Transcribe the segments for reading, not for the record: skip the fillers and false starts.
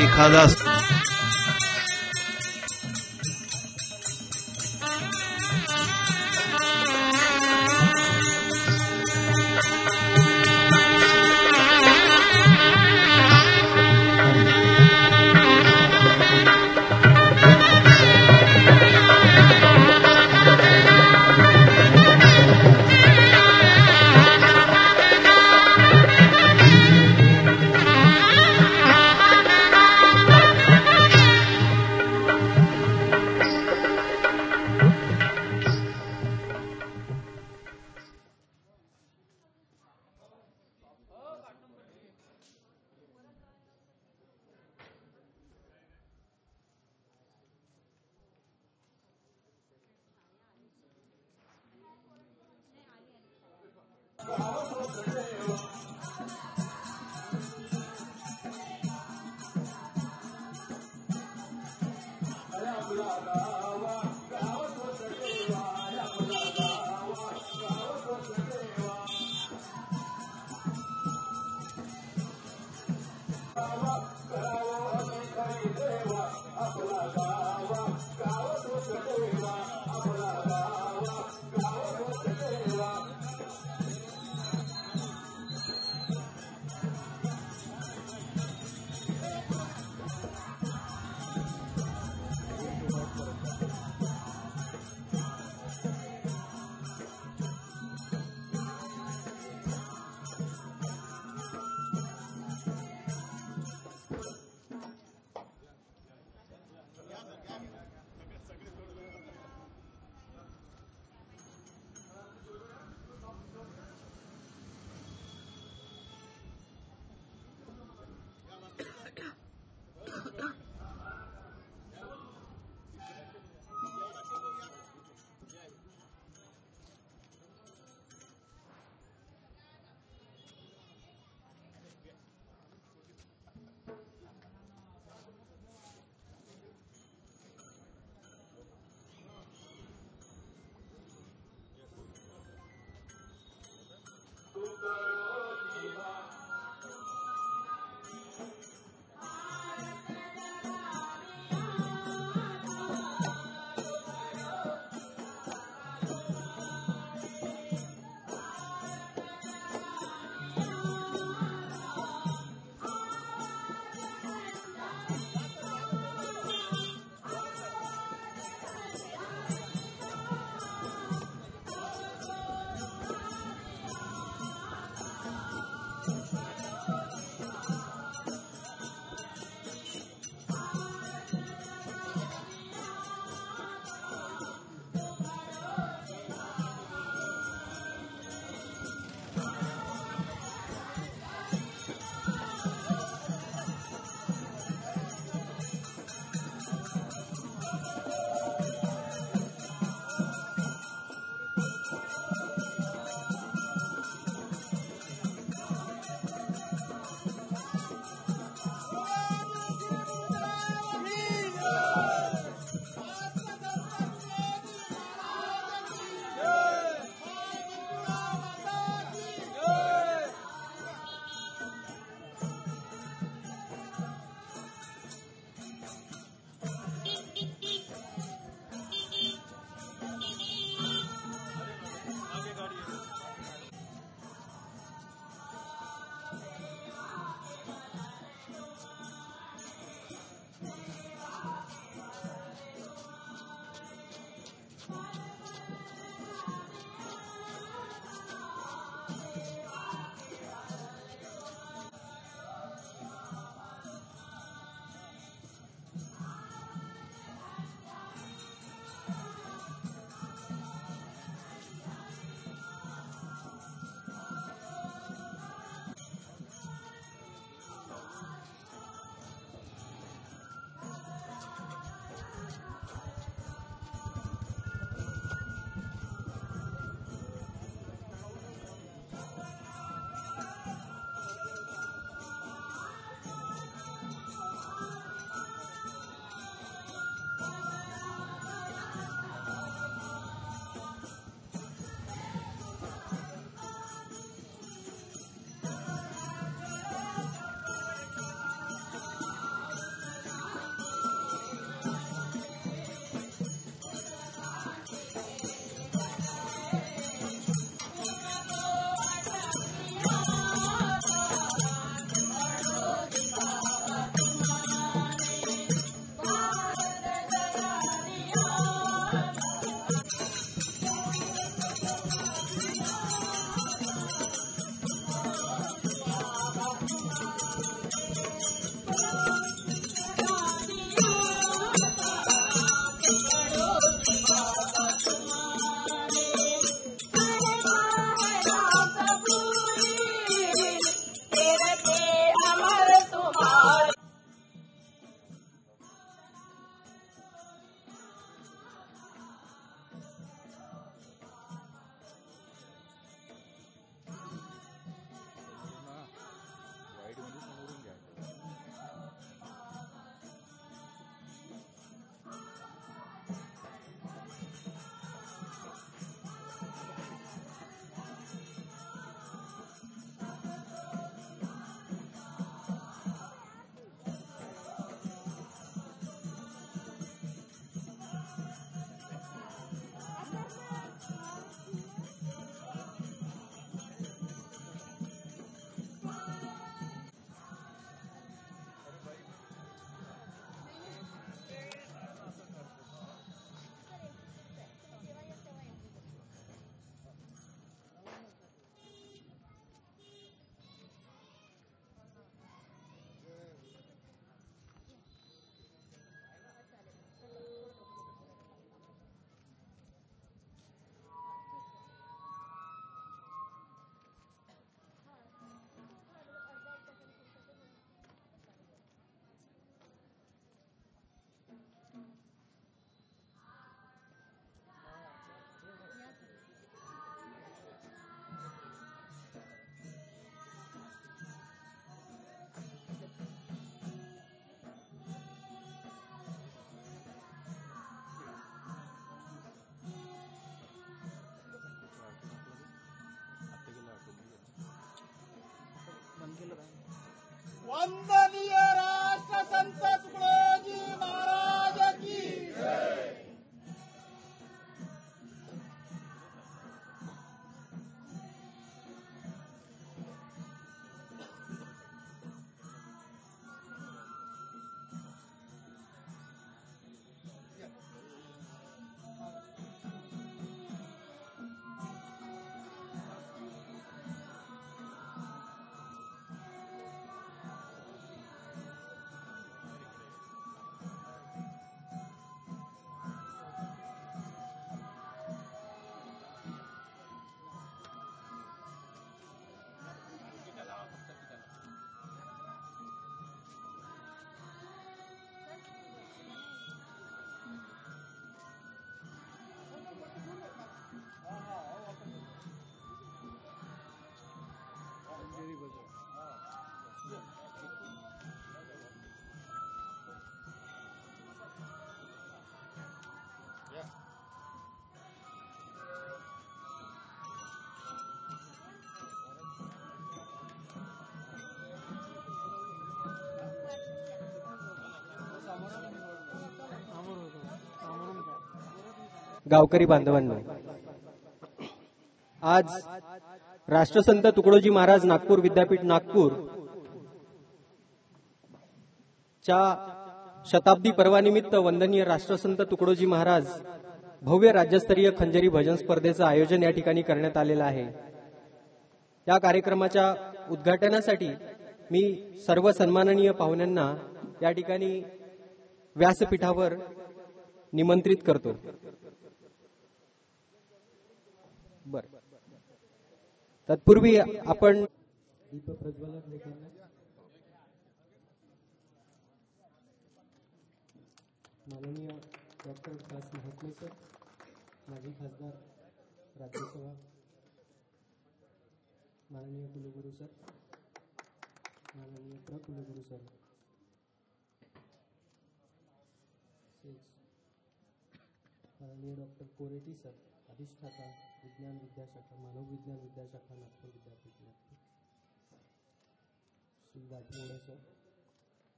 एखादा गावकरी बांधवांनो, आज राष्ट्रसंत तुकडोजी महाराज नागपूर विद्यापीठ नागपूर च्या शताब्दी पर्वानिमित्त वंदनीय राष्ट्रसंत तुकडोजी महाराज भव्य राज्यस्तरीय खंजरी भजन स्पर्धेचं आयोजन या ठिकाणी करण्यात आलेलं आहे। या कार्यक्रमाच्या उद्घाटनासाठी मी सर्व सन्माननीय पाहुण्यांना या ठिकाणी व्यासपीठावर निमंत्रित करतो। तत्पूर्वी आपण दीप प्रज्वलन देखील माननीय डॉक्टर विकास महात्मे सर, माजी खासदार राज्यसभा, माननीय कुलगुरू सर, माननीय प्रकुलगुरू सर, माननीय डॉक्टर कोरेटी सर, अधिष्ठाता विज्ञान विद्याशाखा, मानव विज्ञान विद्याशाखा नागपूर विद्यापीठ नागपूर, श्री वाटमोडे सर,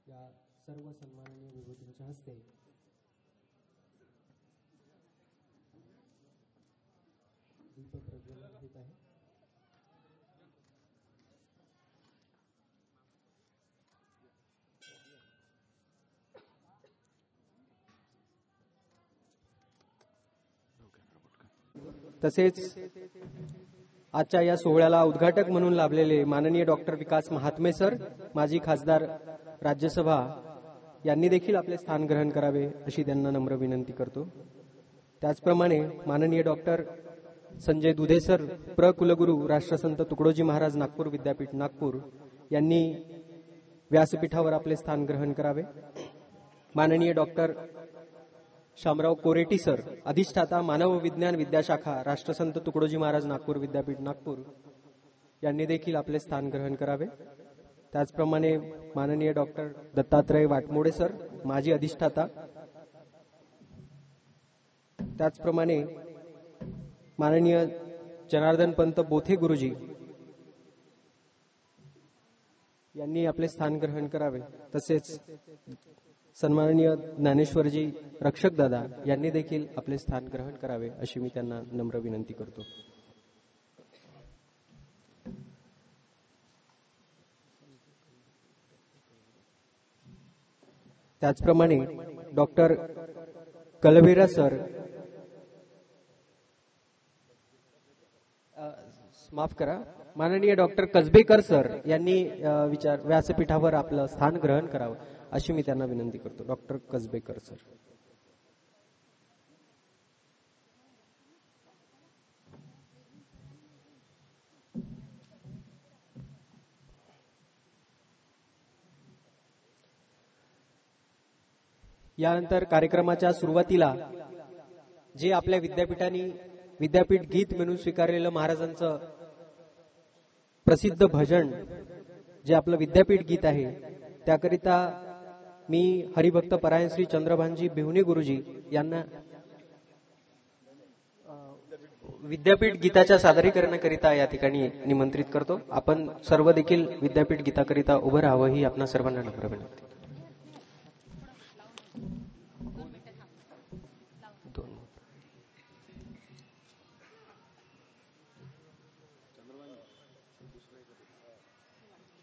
या सर्व सन्माननीय विभूतींच्या हस्ते दीप प्रज्वलन होत आहे। तसेच आजच्या या सोहळ्याला उद्घाटक म्हणून लाभलेले माननीय डॉक्टर विकास महात्मे सर, माजी खासदार राज्यसभा, यांनी देखील आपले स्थान ग्रहण करावे अशी त्यांना नम्र विनंती करतो। त्याचप्रमाणे माननीय डॉक्टर संजय दुधे सर, प्रकुलगुरू राष्ट्रसंत तुकडोजी महाराज नागपूर विद्यापीठ नागपूर, यांनी व्यासपीठावर आपले स्थान ग्रहण करावे। माननीय डॉक्टर शामराव कोरेटी सर, अधिष्ठाता मानव विज्ञान विद्याशाखा राष्ट्रसंत तुकडोजी महाराज नागपूर विद्यापीठ नागपूर, यांनी देखील आपले स्थान ग्रहण करावे। त्याचप्रमाणे माननीय डॉक्टर दत्तात्रय वाटमोडे सर, माजी अधिष्ठाता, त्याचप्रमाणे माननीय जनार्दन पंत बोथे गुरुजी यांनी आपले स्थान ग्रहण करावे। तसेच सन्माननीय ज्ञानेश्वरजी रक्षक दादा यांनी देखील आपले स्थान ग्रहण करावे अशी मी त्यांना नम्र विनंती करतो। त्याचप्रमाणे डॉक्टर कलवेरा सर, माफ करा, माननीय डॉक्टर कसबेकर सर यांनी व्यासपीठावर आपलं स्थान ग्रहण करावं अशी मी त्यांना विनंती करतो। Doctor Kasbekar sir. यानंतर कार्यक्रमाच्या सुरुवातीला जे आपल्या विद्यापीठाने विद्यापीठ गीत म्हणून स्वीकारलेलं महाराजांचं प्रसिद्ध भजन, जे आपलं विद्यापीठ गीत आहे, त्याकरिता मी हरिभक्त परायण श्री चंद्रभानजी बिहुणे गुरुजी यांना विद्यापीठ गीताच्या सादरीकरणाकरिता या ठिकाणी निमंत्रित करतो। आपण सर्व देखील विद्यापीठ गीताकरिता उभं राहावं ही आपणा सर्वांना नम्र विनंती।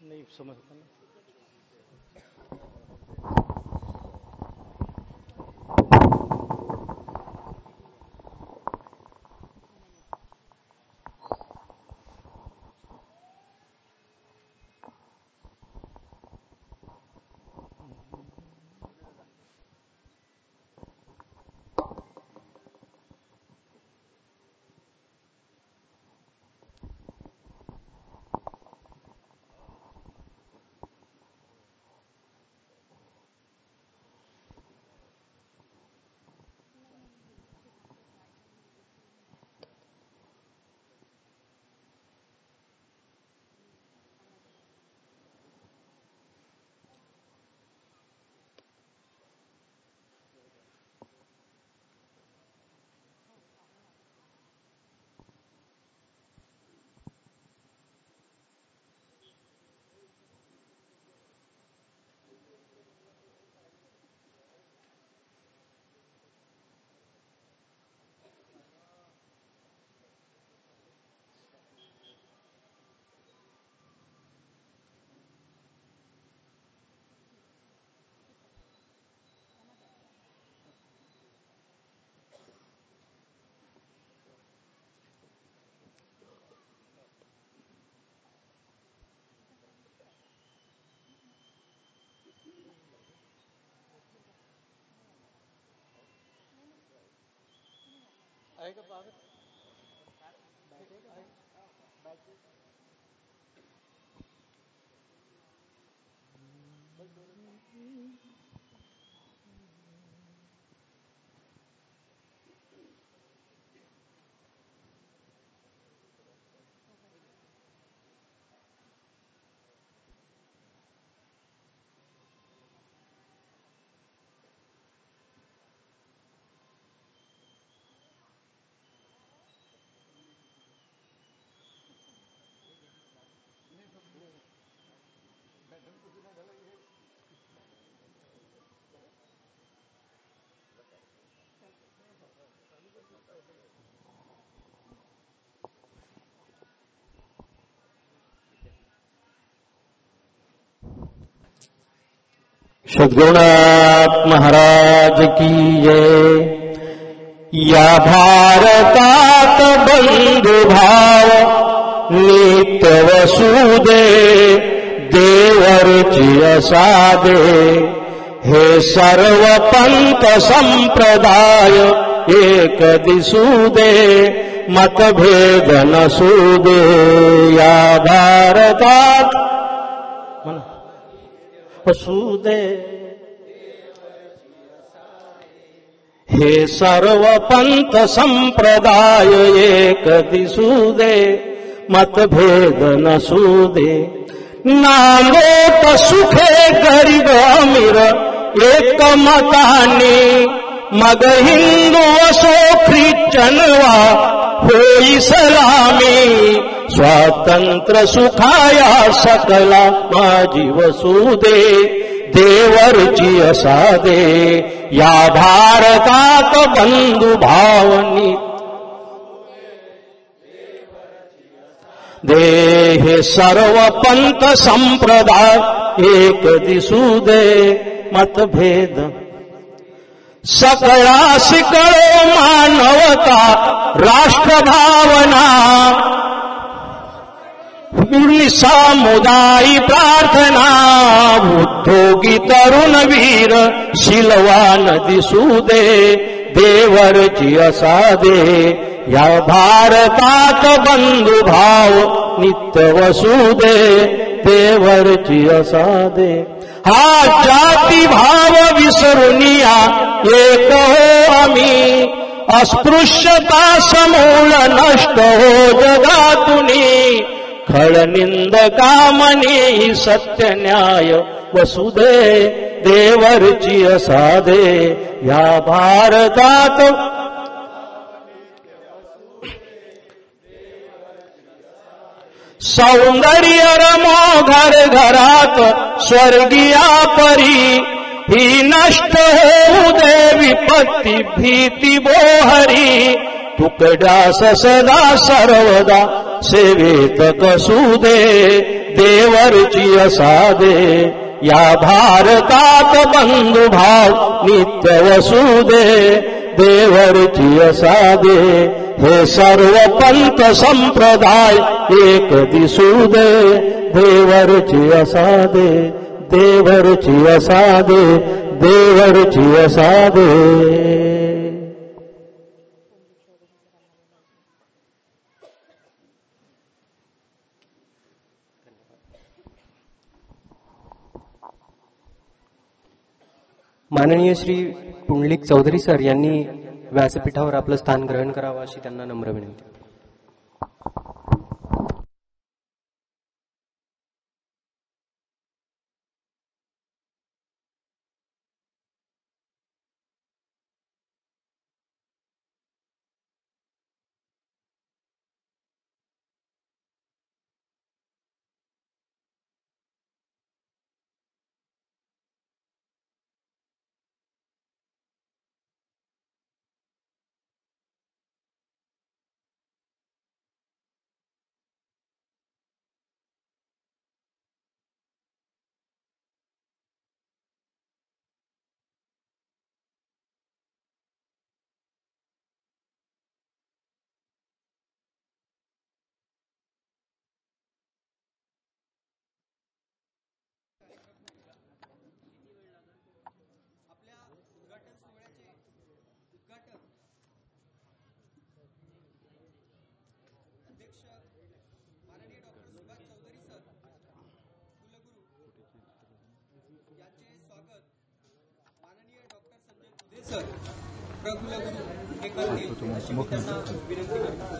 नहीं समझ सद्गुरुनाथ महाराज की जय। या भारतात बंधुभाव नित्य वसुदे देवरची असादे। हे सर्व पंथ संप्रदाय एक दिसुदे मतभेद नसुदे। या भारतात वसुदे हे सर्व पंथ संप्रदाय एक दिसुदे मतभेद नसुदे। नांदोत सुखे गरीब अमीर एक मताने मग हिंदू असो ख्रिश्चन वा होई सलामी। स्वातंत्र्य सुखाया सकला माझी वसुदे देवरची असादे। या भारतात बंधुभावनी दे हे सर्व पंथ संप्रदाय एक दिसुदे मतभेद सकळा शिकळो मानवता राष्ट्रभावना। सामुदायी प्रार्थना उद्योगी तरुण वीर शिलवान दिसुदे देवरची असादे। या भारतात बंधुभाव नित्य वसुदे देवरची असादे। हा जाती भाव विसरुनिया एक हो आम्ही। अस्पृश्यता समूळ नष्ट हो जगातुनी। खळनिंदका मनी सत्य न्याय वसुदे देवरची असादे। या भारतात सौंदर्य रमो घर घरात स्वर्गीया परी। ही नष्ट होऊ दे विपत्ती भीती बोहरी। तुकड्यास सदा सर्वदा सेवेत कसुदे देवरची असादे। या भारतात बंधुभाव नित्य वसुदे देवरची असादे। हे सर्व पंथ संप्रदाय एक दिसुदे देवरची असादे। देवरची असादे देवरची असादे। माननीय श्री पुंडलिक चौधरी सर यांनी व्यासपीठावर आपलं स्थान ग्रहण करावं अशी त्यांना नम्र विनंती। सर प्रकुलगुरू हे करतील अशी मी त्यांना विनंती करतो.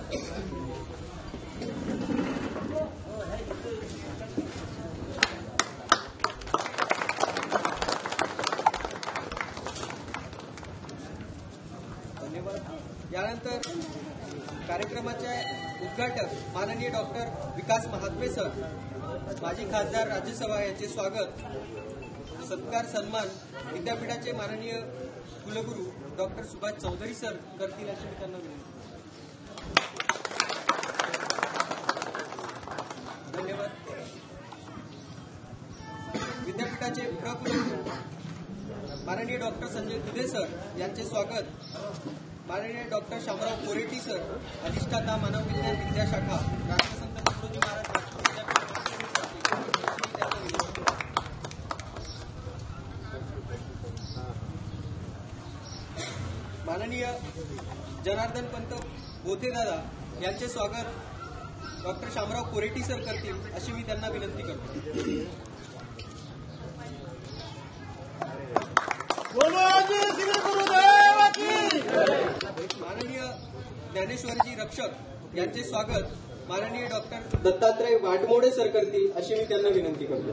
धन्यवाद. यानंतर कार्यक्रमाचे उद्घाटक माननीय डॉक्टर विकास महात्मे सर, माजी खासदार राज्यसभा यांचे स्वागत, सत्कार सन्मान विद्यापीठाचे माननीय कुलगुरू डॉक्टर सुभाष चौधरी सर करतील अशी मी त्यांना विनंती. धन्यवाद. विद्यापीठाचे प्रकुलगुरू माननीय डॉक्टर संजय दुधे सर यांचे स्वागत, माननीय डॉक्टर शामराव कोरेटी सर, अधिष्ठाता मानव विज्ञान विद्याशाखा, राष्ट्रसंत तुकडोजी महाराज माननीय जनार्दन पंत बोथेदादा यांचे स्वागत डॉक्टर शामराव कोरेटी सर करतील अशी मी त्यांना विनंती करतो. माननीय ज्ञानेश्वरजी रक्षक यांचे स्वागत माननीय डॉक्टर दत्तात्रय वाटमोडे सर करतील अशी मी त्यांना विनंती करतो.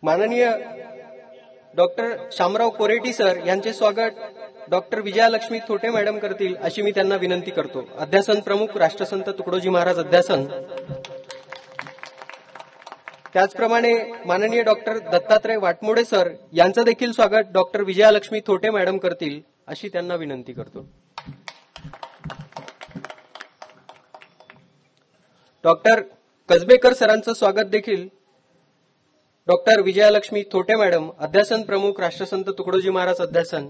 माननीय डॉक्टर शामराव कोरेटी सर यांचे स्वागत डॉक्टर विजयालक्ष्मी थोटे मॅडम करतील अशी मी त्यांना विनंती करतो. अध्यासन प्रमुख राष्ट्रसंत तुकडोजी महाराज अध्यासन. त्याचप्रमाणे माननीय डॉक्टर दत्तात्रय वाटमोडे सर यांचं देखील स्वागत डॉक्टर विजयालक्ष्मी थोटे मॅडम करतील अशी त्यांना विनंती करतो. डॉक्टर कसबेकर सरांचं स्वागत देखील डॉक्टर विजयालक्ष्मी थोटे मॅडम, अध्यासन प्रमुख राष्ट्रसंत तुकडोजी महाराज अध्यासन,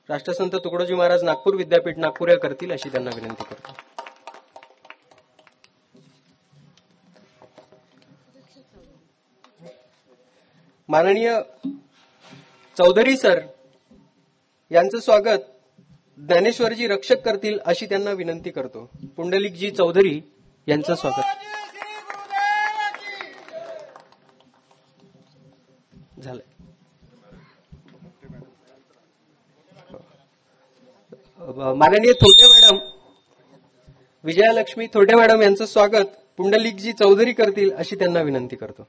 राष्ट्रसंत तुकडोजी महाराज नागपूर विद्यापीठ नागपूर या करतील अशी त्यांना विनंती करतो. माननीय चौधरी सर यांचं स्वागत ज्ञानेश्वरजी रक्षक करतील अशी त्यांना विनंती करतो. पुंडलिकजी चौधरी यांचं स्वागत. झालंय. माननीय थोटे मॅडम, विजयालक्ष्मी थोटे मॅडम यांचं स्वागत पुंडलिकजी चौधरी करतील अशी त्यांना विनंती करतो.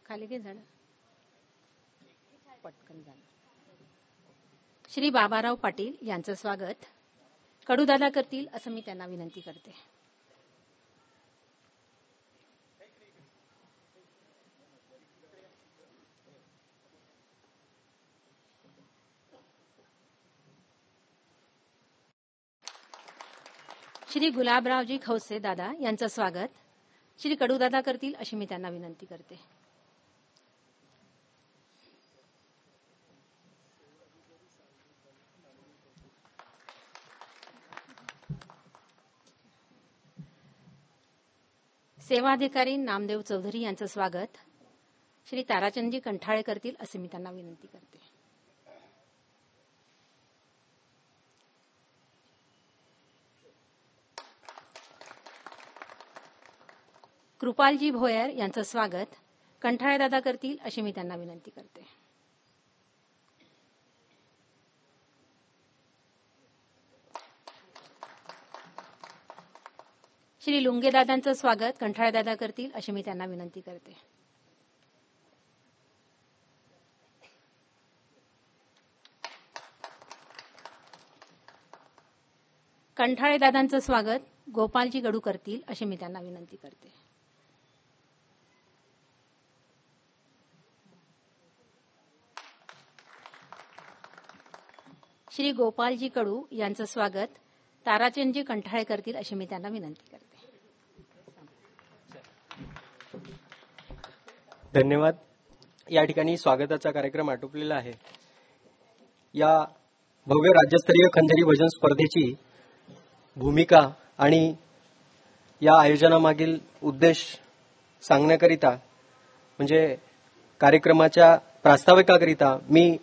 खाली घे झाड पटकन झालं. श्री बाबाराव पाटील यांचं स्वागत कडूदादा करतील असं मी त्यांना विनंती करते. श्री गुलाबरावजी खवसे दादा यांचं स्वागत श्री कडूदादा करतील अशी मी त्यांना विनंती करते. सेवा अधिकारी नामदेव चौधरी यांचं स्वागत श्री ताराचंदजी कंठाळे करतील असे मी त्यांना विनंती करते. कृपालजी भोयर यांचं स्वागत कंठाळे दादा करतील अशी मी त्यांना विनंती करते. श्री लुंगेदादांचं स्वागत कंठाळेदादा करतील अशी मी त्यांना विनंती करते. कंठाळेदादांचं स्वागत गोपालजी गडू करतील अशी मी त्यांना विनंती करते. श्री गोपालजी कडू यांचं स्वागत ताराचंदजी कंठाळे करतील अशी मी त्यांना विनंती करते. धन्यवाद. या ठिकाणी स्वागताचा कार्यक्रम आटोपलेला आहे. या भव्य राज्यस्तरीय खंजरी भजन स्पर्धेची भूमिका आणि या आयोजनामागील उद्देश सांगण्याकरिता म्हणजे कार्यक्रमाच्या प्रास्ताविकाकरिता मी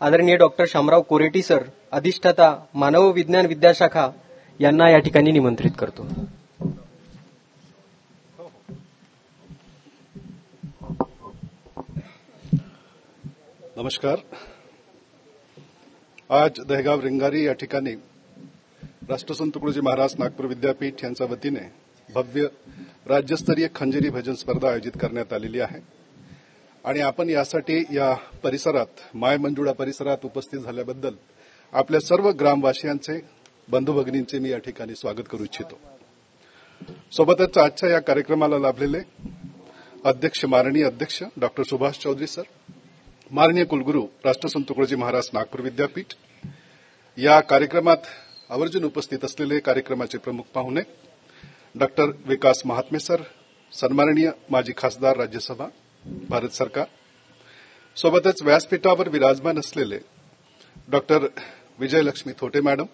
आदरणीय डॉक्टर शामराव कोरेटी सर, अधिष्ठाता मानव विज्ञान विद्याशाखा यांना या ठिकाणी निमंत्रित करतो. नमस्कार. आज दहेगाव रेंगारी या ठिकाणी राष्ट्रसंत तुकडोजी महाराज नागपूर विद्यापीठ यांच्या वतीने भव्य राज्यस्तरीय खंजिरी भजन स्पर्धा आयोजित करण्यात आलेली आहे आणि आपण यासाठी या परिसरात माय मंजुळा परिसरात उपस्थित झाल्याबद्दल आपल्या सर्व ग्रामवासियांचे, बंधू भगिनींचे मी या ठिकाणी स्वागत करू इच्छितो. सोबतच आजच्या या कार्यक्रमाला लाभलेले अध्यक्ष, माननीय अध्यक्ष डॉक्टर सुभाष चौधरी सर, माननीय कुलगुरू राष्ट्रसंत तुकडोजी महाराज नागपूर विद्यापीठ, या कार्यक्रमात आवर्जून उपस्थित असलेले कार्यक्रमाचे प्रमुख पाहुणे डॉक्टर विकास महात्मे सर, सन्माननीय माजी खासदार राज्यसभा भारत सरकार, सोबतच व्यासपीठावर विराजमान असलेले डॉक्टर विजयलक्ष्मी थोटे मॅडम,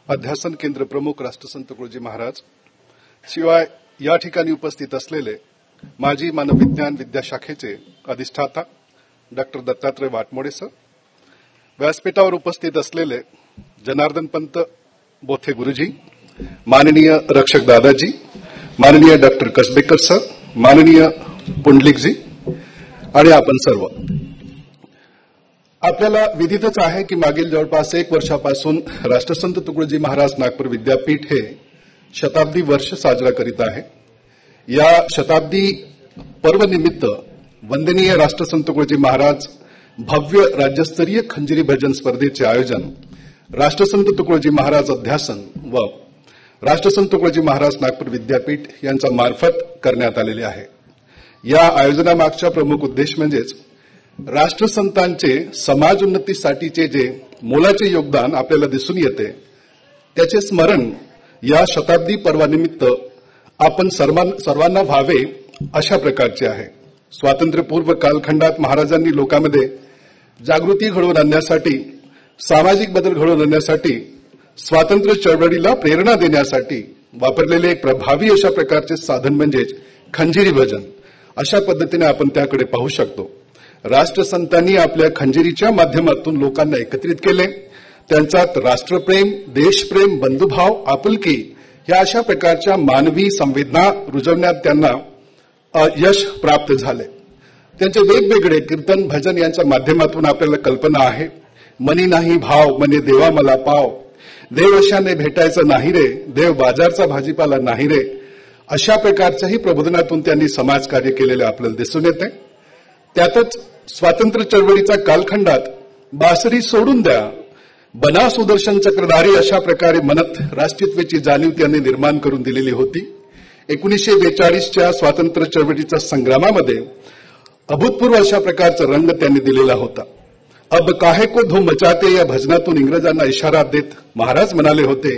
अध्यासन केंद्र प्रमुख राष्ट्रसंत तुकडोजी महाराज, शिवाय या ठिकाणी उपस्थित असलेले माजी मानव विज्ञान विद्याशाखेचे अधिष्ठाता डॉक्टर दत्तात्रय वाटमोडे सर, व्यासपीठावर उपस्थित असलेले जनार्दन पंत बोथे गुरुजी, माननीय रक्षक दादाजी, माननीय डॉक्टर कसबेकर सर, माननीय पुंडलिकजी आणि आपण सर्व. आपल्याला विदितच आहे की मागील जवळपास 1 वर्षापासून राष्ट्रसंत तुकडोजी महाराज नागपूर विद्यापीठ हे शताब्दी वर्ष साजरा करीत आहे. या शताब्दी पर्वनिमित्त वंदनीय राष्ट्रसंत तुकडोजी महाराज भव्य राज्यस्तरीय खंजिरी भजन स्पर्धेचे आयोजन राष्ट्रसंत तुकडोजी महाराज अध्यासन व राष्ट्रसंत तुकडोजी महाराज नागपूर विद्यापीठ यांच्या मार्फत करण्यात आलेले आहे. या आयोजनामागचा प्रमुख उद्देश म्हणजेच राष्ट्रसंतांचे समाज उन्नतीसाठीचे जे मोलाचे योगदान आपल्याला दिसून येते त्याचे स्मरण या शताब्दी पर्वानिमित्त आपण सर्वांना व्हावे अशा प्रकारचे आहे. स्वातंत्र्यपूर्व कालखंडात महाराजांनी लोकांमध्ये जागृती घडवून आणण्यासाठी, सामाजिक बदल घडवून आणण्यासाठी, स्वातंत्र्य चळवळीला प्रेरणा देण्यासाठी वापरलेले एक प्रभावी अशा प्रकारचे साधन म्हणजेच खंजिरी भजन. अशा पद्धतीने आपण त्याकडे पाहू शकतो. राष्ट्रसंतांनी आपल्या खंजिरीच्या माध्यमातून लोकांना एकत्रित केले. त्यांच्यात राष्ट्रप्रेम, देशप्रेम, बंधुभाव, आपुलकी या अशा प्रकारच्या मानवी संवेदना रुजवण्यात त्यांना यश प्राप्त झाले. त्यांचे वेगवेगळे कीर्तन, भजन यांच्या माध्यमातून आपल्याला कल्पना आहे. मनी नाही भाव, मने देवा मला पाव, देव अशाने भेटायचं नाही रे, देव बाजारचा भाजीपाला नाही रे, अशा प्रकारच्याही प्रबोधनातून त्यांनी समाजकार्य केलेले आपल्याला दिसून येते. त्यातच स्वातंत्र्य चळवळीच्या कालखंडात बासरी सोडून द्या, बना सुदर्शन चक्रधारी अशा प्रकारे मनात राष्ट्रीयत्वाची जाणीव त्यांनी निर्माण करून दिलेली होती. 1942च्या स्वातंत्र्य चळवळीच्या संग्रामामध्ये अभूतपूर्व अशा प्रकारचा रंग त्यांनी दिलेला होता. अब काहे को धूम मचाते या भजनातून इंग्रजांना इशारा देत महाराज म्हणाले होते,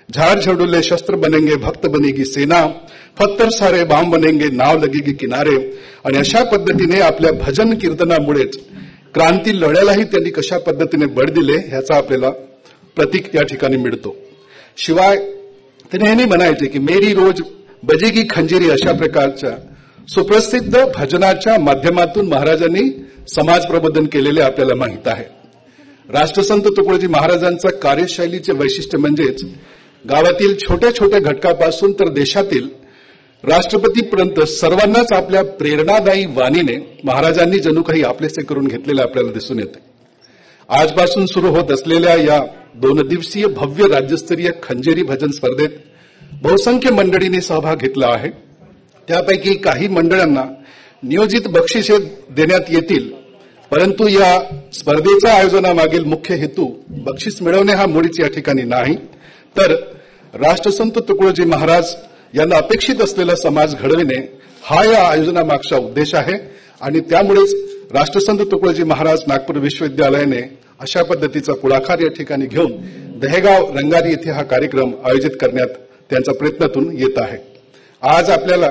झाड झडुले शस्त्र बनेंगे, भक्त बनेगी सेना, पत्थर सारे बाम बनेंगे, नाव लगेगी किनारे. आणि अशा पद्धतीने आपल्या भजन कीर्तनामुळेच क्रांती लढ्यालाही त्यांनी कशा पद्धतीने बळ दिले ह्याचा आपल्याला प्रतीक या ठिकाणी मिळतो. शिवाय ते नेहमी म्हणायचे की मेरी रोज बजेगी खंजिरी अशा प्रकारच्या सुप्रसिद्ध भजनाच्या माध्यमातून महाराजांनी समाज प्रबोधन केलेले आपल्याला माहित आहे. राष्ट्रसंत तुकडोजी महाराजांचा कार्यशैलीचे वैशिष्ट्य म्हणजेच गावातील छोट्या छोट्या घटकापासून तर देशातील राष्ट्रपतीपर्यंत सर्वांनाच आपल्या प्रेरणादायी वाणीने महाराजांनी जणू काही आपलेसे करून घेतलेले आपल्याला दिसून येते. आजपासून सुरू होत असलेल्या या 2 दिवसीय भव्य राज्यस्तरीय खंजिरी भजन स्पर्धेत बहुसंख्य मंडळींनी सहभाग घेतला आहे. त्यापैकी काही मंडळांना नियोजित बक्षिसे देण्यात येतील, परंतु या स्पर्धेच्या आयोजनामागील मुख्य हेतू बक्षीस मिळवणे हा मुळीच या ठिकाणी नाही, तर राष्ट्रसंत तुकडोजी महाराज यांना अपेक्षित असलेला समाज घडविणे हा या आयोजनामागचा उद्देश आहे. आणि त्यामुळेच राष्ट्रसंत तुकडोजी महाराज नागपूर विश्वविद्यालयाने अशा पद्धतीचा पुढाकार या ठिकाणी घेऊन दहेगाव रंगारी येथे हा कार्यक्रम आयोजित करण्यात त्यांच्या प्रयत्नातून येत आहे. आज आपल्याला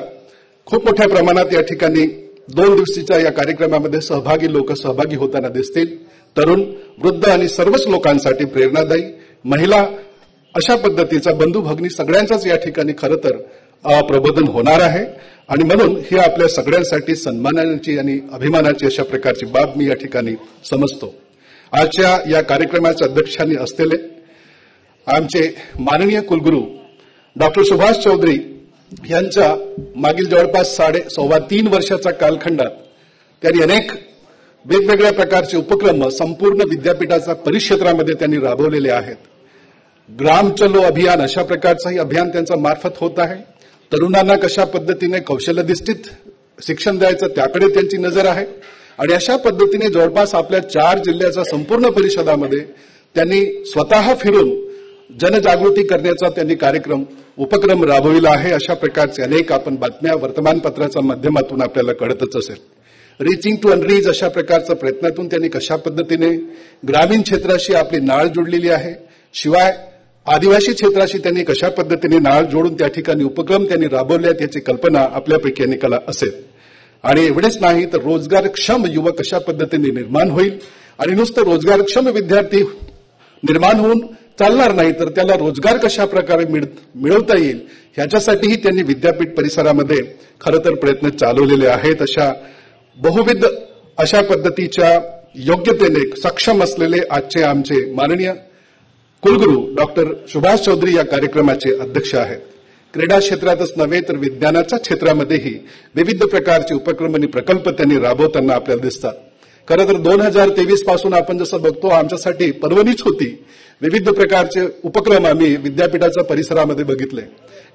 खूप मोठ्या प्रमाणात या ठिकाणी 2 दिवसीच्या या कार्यक्रमामध्ये सहभागी होताना दिसतील. तरुण, वृद्ध आणि सर्वच लोकांसाठी प्रेरणादायी, महिला अशा पद्धतीचा बंधू भगिनी सगळ्यांचाच या ठिकाणी खरं तर प्रबोधन होणार आहे आणि म्हणून ही आपल्या सगळ्यांसाठी सन्मानाची आणि अभिमानाची अशा प्रकारची बाब मी या ठिकाणी समजतो. आजच्या या कार्यक्रमाच्या अध्यक्षांनी असलेले आमचे माननीय कुलगुरू डॉक्टर सुभाष चौधरी यांच्या मागील जवळपास 3.25 वर्षाच्या कालखंडात त्यांनी अनेक वेगवेगळ्या प्रकारचे उपक्रम संपूर्ण विद्यापीठाच्या परिक्षेत्रामध्ये त्यांनी राबवलेले आहेत. ग्राम चलो अभियान अशा प्रकारचंही अभियान त्यांच्या मार्फत होत आहे. तरुणांना कशा पद्धतीने कौशल्यधिष्ठित शिक्षण द्यायचं त्याकडे त्यांची नजर आहे आणि अशा पद्धतीने जवळपास आपल्या 4 जिल्ह्याच्या संपूर्ण परिषदामध्ये त्यांनी स्वतः फिरून जनजागृती करण्याचा त्यांनी उपक्रम राबविला आहे. अशा प्रकारचे अनेक आपण बातम्या वर्तमानपत्राच्या माध्यमातून आपल्याला कळतच असेल. रिचिंग टू अनरीच अशा प्रकारच्या प्रयत्नातून त्यांनी कशा पद्धतीने ग्रामीण क्षेत्राशी आपली नाळ जोडलेली आहे, शिवाय आदिवासी क्षेत्राशी त्यांनी कशा पद्धतीने नाळ जोडून त्या ठिकाणी उपक्रम त्यांनी राबवले याची कल्पना आपल्यापैकी अनेकाला असेल. आणि एवढेच नाही तर रोजगारक्षम युवक कशा पद्धतीने निर्माण होईल आणि नुसतं रोजगारक्षम विद्यार्थी निर्माण होऊन चालणार नाही तर त्याला रोजगार कशा प्रकारे मिळवता येईल ह्याच्यासाठीही त्यांनी विद्यापीठ परिसरामध्ये खरं तर प्रयत्न चालवलेले आहेत. अशा बहुविध अशा पद्धतीच्या योग्यतेने सक्षम असलेले आजचे आमचे माननीय कुलगुरू डॉक्टर सुभाष चौधरी या कार्यक्रमाचे अध्यक्ष आहेत. क्रीडा क्षेत्रातच नव्हे तर विज्ञानाच्या क्षेत्रामध्येही विविध प्रकारचे उपक्रम आणि प्रकल्प त्यांनी राबवताना आपल्याला दिसतात. खरं तर 2023 पासून आपण जसं बघतो आमच्यासाठी पर्वणीच होती. विविध प्रकारचे उपक्रम आम्ही विद्यापीठाच्या परिसरामध्ये बघितले.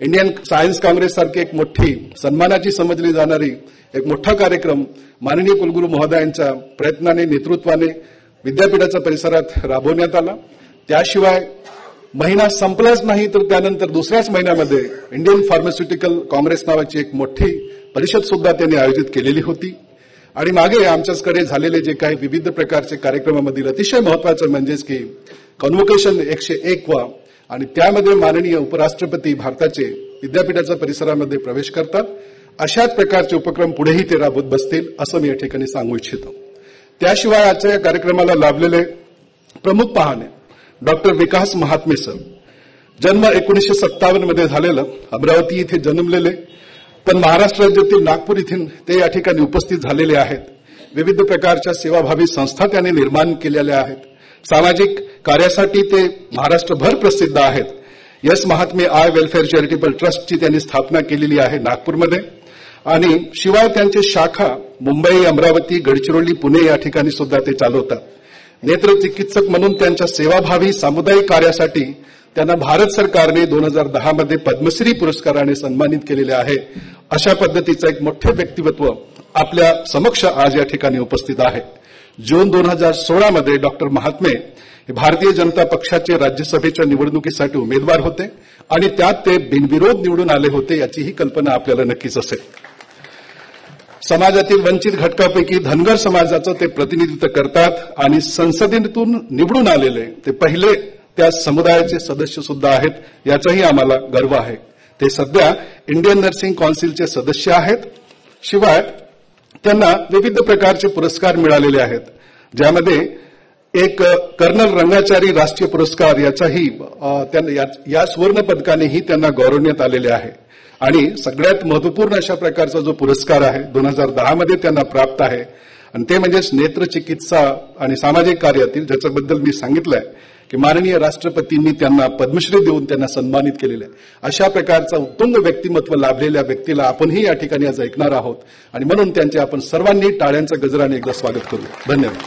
इंडियन सायन्स काँग्रेस सारखी एक मोठी सन्मानाची समजली जाणारी एक मोठा कार्यक्रम माननीय कुलगुरू महोदयांच्या प्रयत्नाने नेतृत्वाने विद्यापीठाच्या परिसरात राबवण्यात आला. त्याशिवाय महिना संपलाच नाही तर त्यानंतर दुसऱ्याच महिन्यामध्ये इंडियन फार्मास्युटिकल काँग्रेस नावाची एक मोठी परिषद सुद्धा त्यांनी आयोजित केलेली होती. आणि मागे आमच्याकडे झालेले जे काही विविध प्रकारचे कार्यक्रमामधील अतिशय महत्वाचं म्हणजेच की कॉन्व्होकेशन 101 आणि त्यामध्ये माननीय उपराष्ट्रपती भारताचे विद्यापीठाच्या परिसरामध्ये प्रवेश करतात. अशाच प्रकारचे उपक्रम पुढेही ते राबवत बसतील असं मी या ठिकाणी सांगू इच्छितो. त्याशिवाय आजच्या या कार्यक्रमाला लाभलेले प्रमुख पाहुणे डॉक्टर विकास महात्मे सर, जन्म 1957 मध्ये झालेलं, अमरावती इथे जन्मलेले, पण महाराष्ट्र राज्यातील नागपूर इथे ते या ठिकाणी उपस्थित झालेले आहेत. विविध प्रकारच्या सेवाभावी संस्था त्यांनी निर्माण केलेल्या आहेत. सामाजिक कार्यासाठी ते महाराष्ट्रभर प्रसिद्ध आहेत. Yes Mahatme I welfare charitable ट्रस्टची त्यांनी स्थापना केलेली आहे नागपूरमध्ये आणि शिवाय त्यांचे शाखा मुंबई, अमरावती, गडचिरोली, पुणे या ठिकाणी सुद्धा ते चालवतात. नेत्रचिकित्सक म्हणून त्यांच्या सेवाभावी सामुदायिक कार्यासाठी त्यांना भारत सरकारने 2010 मध्ये पद्मश्री पुरस्काराने सन्मानित केलेले आहे. अशा पद्धतीचं एक मोठे व्यक्तिमत्व आपल्या समक्ष आज या ठिकाणी उपस्थित आहे. जून 2016 मध्ये डॉक्टर महात्मे भारतीय जनता पक्षाचे राज्यसभेच्या निवडणुकीसाठी उमेदवार होते आणि त्यात ते बिनविरोध निवडून आले होते याचीही कल्पना आपल्याला नक्कीच असेल. समाजातील वंचित घटकापैकी धनगर समाजाचं ते प्रतिनिधित्व करतात आणि संसदेतून निवडून आलेले ते पहिले त्या समुदायाचे सदस्य सुद्धा आहेत. याचाही आम्हाला गर्व आहे. ते सध्या इंडियन नर्सिंग काउन्सिलचे सदस्य आहेत. शिवाय त्यांना विविध प्रकारचे पुरस्कार मिळालेले आहेत, ज्यामध्ये एक कर्नल रंगाचारी राष्ट्रीय पुरस्कार याचाही या सुवर्ण पदकानेही त्यांना गौरवण्यात आलेले आहे. आणि सगळ्यात महत्वपूर्ण अशा प्रकारचा जो पुरस्कार आहे 2010 मध्ये त्यांना प्राप्त आहे आणि ते म्हणजेच नेत्रचिकित्सा आणि सामाजिक कार्यातील, ज्याच्याबद्दल मी सांगितलंय की माननीय राष्ट्रपतींनी त्यांना पद्मश्री देऊन त्यांना सन्मानित केलेलं आहे. अशा प्रकारचा उत्तुंग व्यक्तिमत्व लाभलेल्या व्यक्तीला आपणही या ठिकाणी आज ऐकणार आहोत आणि म्हणून त्यांचे आपण सर्वांनी टाळ्यांच्या गजराने एकदा स्वागत करू. धन्यवाद.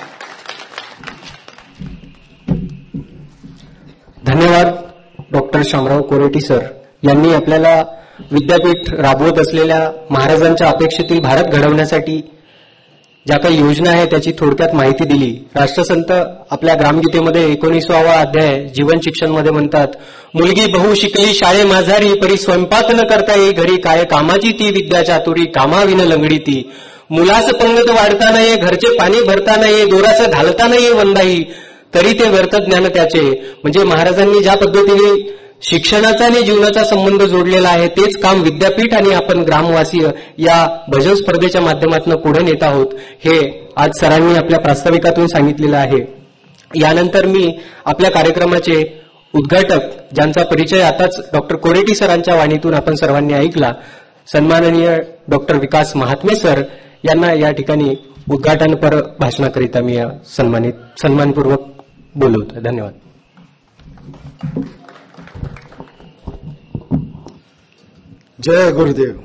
धन्यवाद डॉक्टर शामराव कोरेटी सर यांनी आपल्याला विद्यापीठ राबवत असलेल्या महाराजांच्या अपेक्षेतील भारत घडवण्यासाठी ज्या काही योजना आहे त्याची थोडक्यात माहिती दिली. राष्ट्रसंत आपल्या ग्रामगीतेमध्ये 19वा अध्याय जीवन शिक्षण मध्ये म्हणतात, मुलगी बहु शिकली शाळे माझारी, परी स्वयंपाक न करता ये घरी, काय कामाची ती विद्या चातुरी, कामाविन लंगडी ती, मुलास पंगत वाढता नाहीये, घरचे पाणी भरता नाहीये, दोराचं घालता नाहीये वंदाई, तरी ते व्यर्थ ज्ञान त्याचे. म्हणजे महाराजांनी ज्या पद्धतीने शिक्षणाचा आणि जीवनाचा संबंध जोडलेला आहे तेच काम विद्यापीठ आणि आपण ग्रामवासीय या भजन स्पर्धेच्या माध्यमातून पुढे नेत आहोत, हे आज सरांनी आपल्या प्रास्ताविकातून सांगितलेलं आहे. यानंतर मी आपल्या कार्यक्रमाचे उद्घाटक ज्यांचा परिचय आताच डॉक्टर कोरेटी सरांच्या वाणीतून आपण सर्वांनी ऐकला, सन्माननीय डॉक्टर विकास महात्मे सर यांना या ठिकाणी उद्घाटनपर भाषणाकरिता मी सन्मानपूर्वक बोलवतो. धन्यवाद. जय गुरुदेव.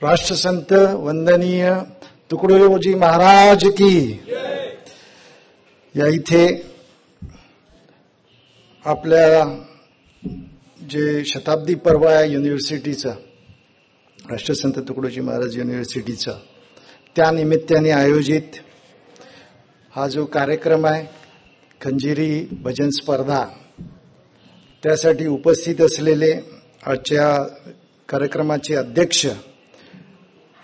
राष्ट्रसंत वंदनीय तुकडोजी महाराज की. या इथे आपल्या जे शताब्दी पर्व आहे युनिव्हर्सिटीचं, राष्ट्रसंत तुकडोजी महाराज युनिव्हर्सिटीचं, त्या निमित्ताने आयोजित हा जो कार्यक्रम आहे खंजिरी भजन स्पर्धा, त्यासाठी उपस्थित असलेले आजच्या कार्यक्रमाचे अध्यक्ष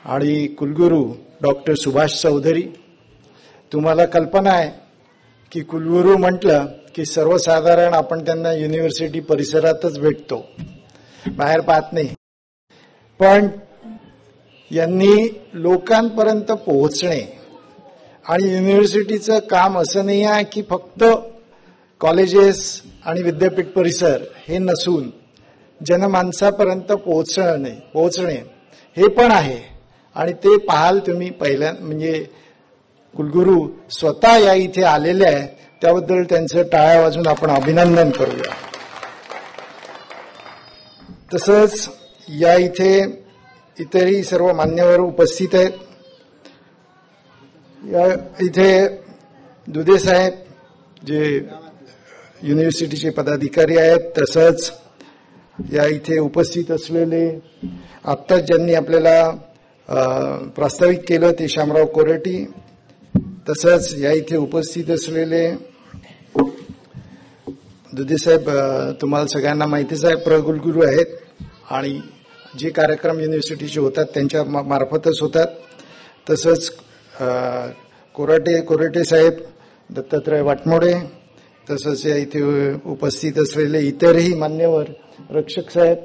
आणि कुलगुरू डॉक्टर सुभाष चौधरी. तुम्हाला कल्पना आहे की कुलगुरू म्हटलं की सर्वसाधारण आपण त्यांना युनिव्हर्सिटी परिसरातच भेटतो, बाहेर पाहत नाही. पण यांनी लोकांपर्यंत पोहोचणे आणि युनिव्हर्सिटीचं काम असं नाही आहे की फक्त कॉलेजेस आणि विद्यापीठ परिसर हे नसून जनमानसापर्यंत पोहोचणे हे पण आहे. आणि ते पाहाल तुम्ही पहिल्या म्हणजे कुलगुरू स्वतः या इथे आलेले आहे, त्याबद्दल त्यांचं टाळ्या वाजून आपण अभिनंदन करूया. तसंच या इथे इतरही सर्व मान्यवर उपस्थित आहेत. या इथे दुधे साहेब जे युनिव्हर्सिटीचे पदाधिकारी आहेत, तसंच या इथे उपस्थित असलेले आत्ताच ज्यांनी आपल्याला प्रस्तावित केलं ते शामराव कोरेटी, तसंच या इथे उपस्थित असलेले दुधे साहेब तुम्हाला सगळ्यांना माहितीच आहे प्रकुलगुरू आहेत आणि जे कार्यक्रम युनिव्हर्सिटीचे होतात त्यांच्या मार्फतच होतात. तसंच कोरेटे साहेब, दत्तात्रय वाटमोडे, तसंच या इथे उपस्थित असलेले इतरही मान्यवर, रक्षक साहेब,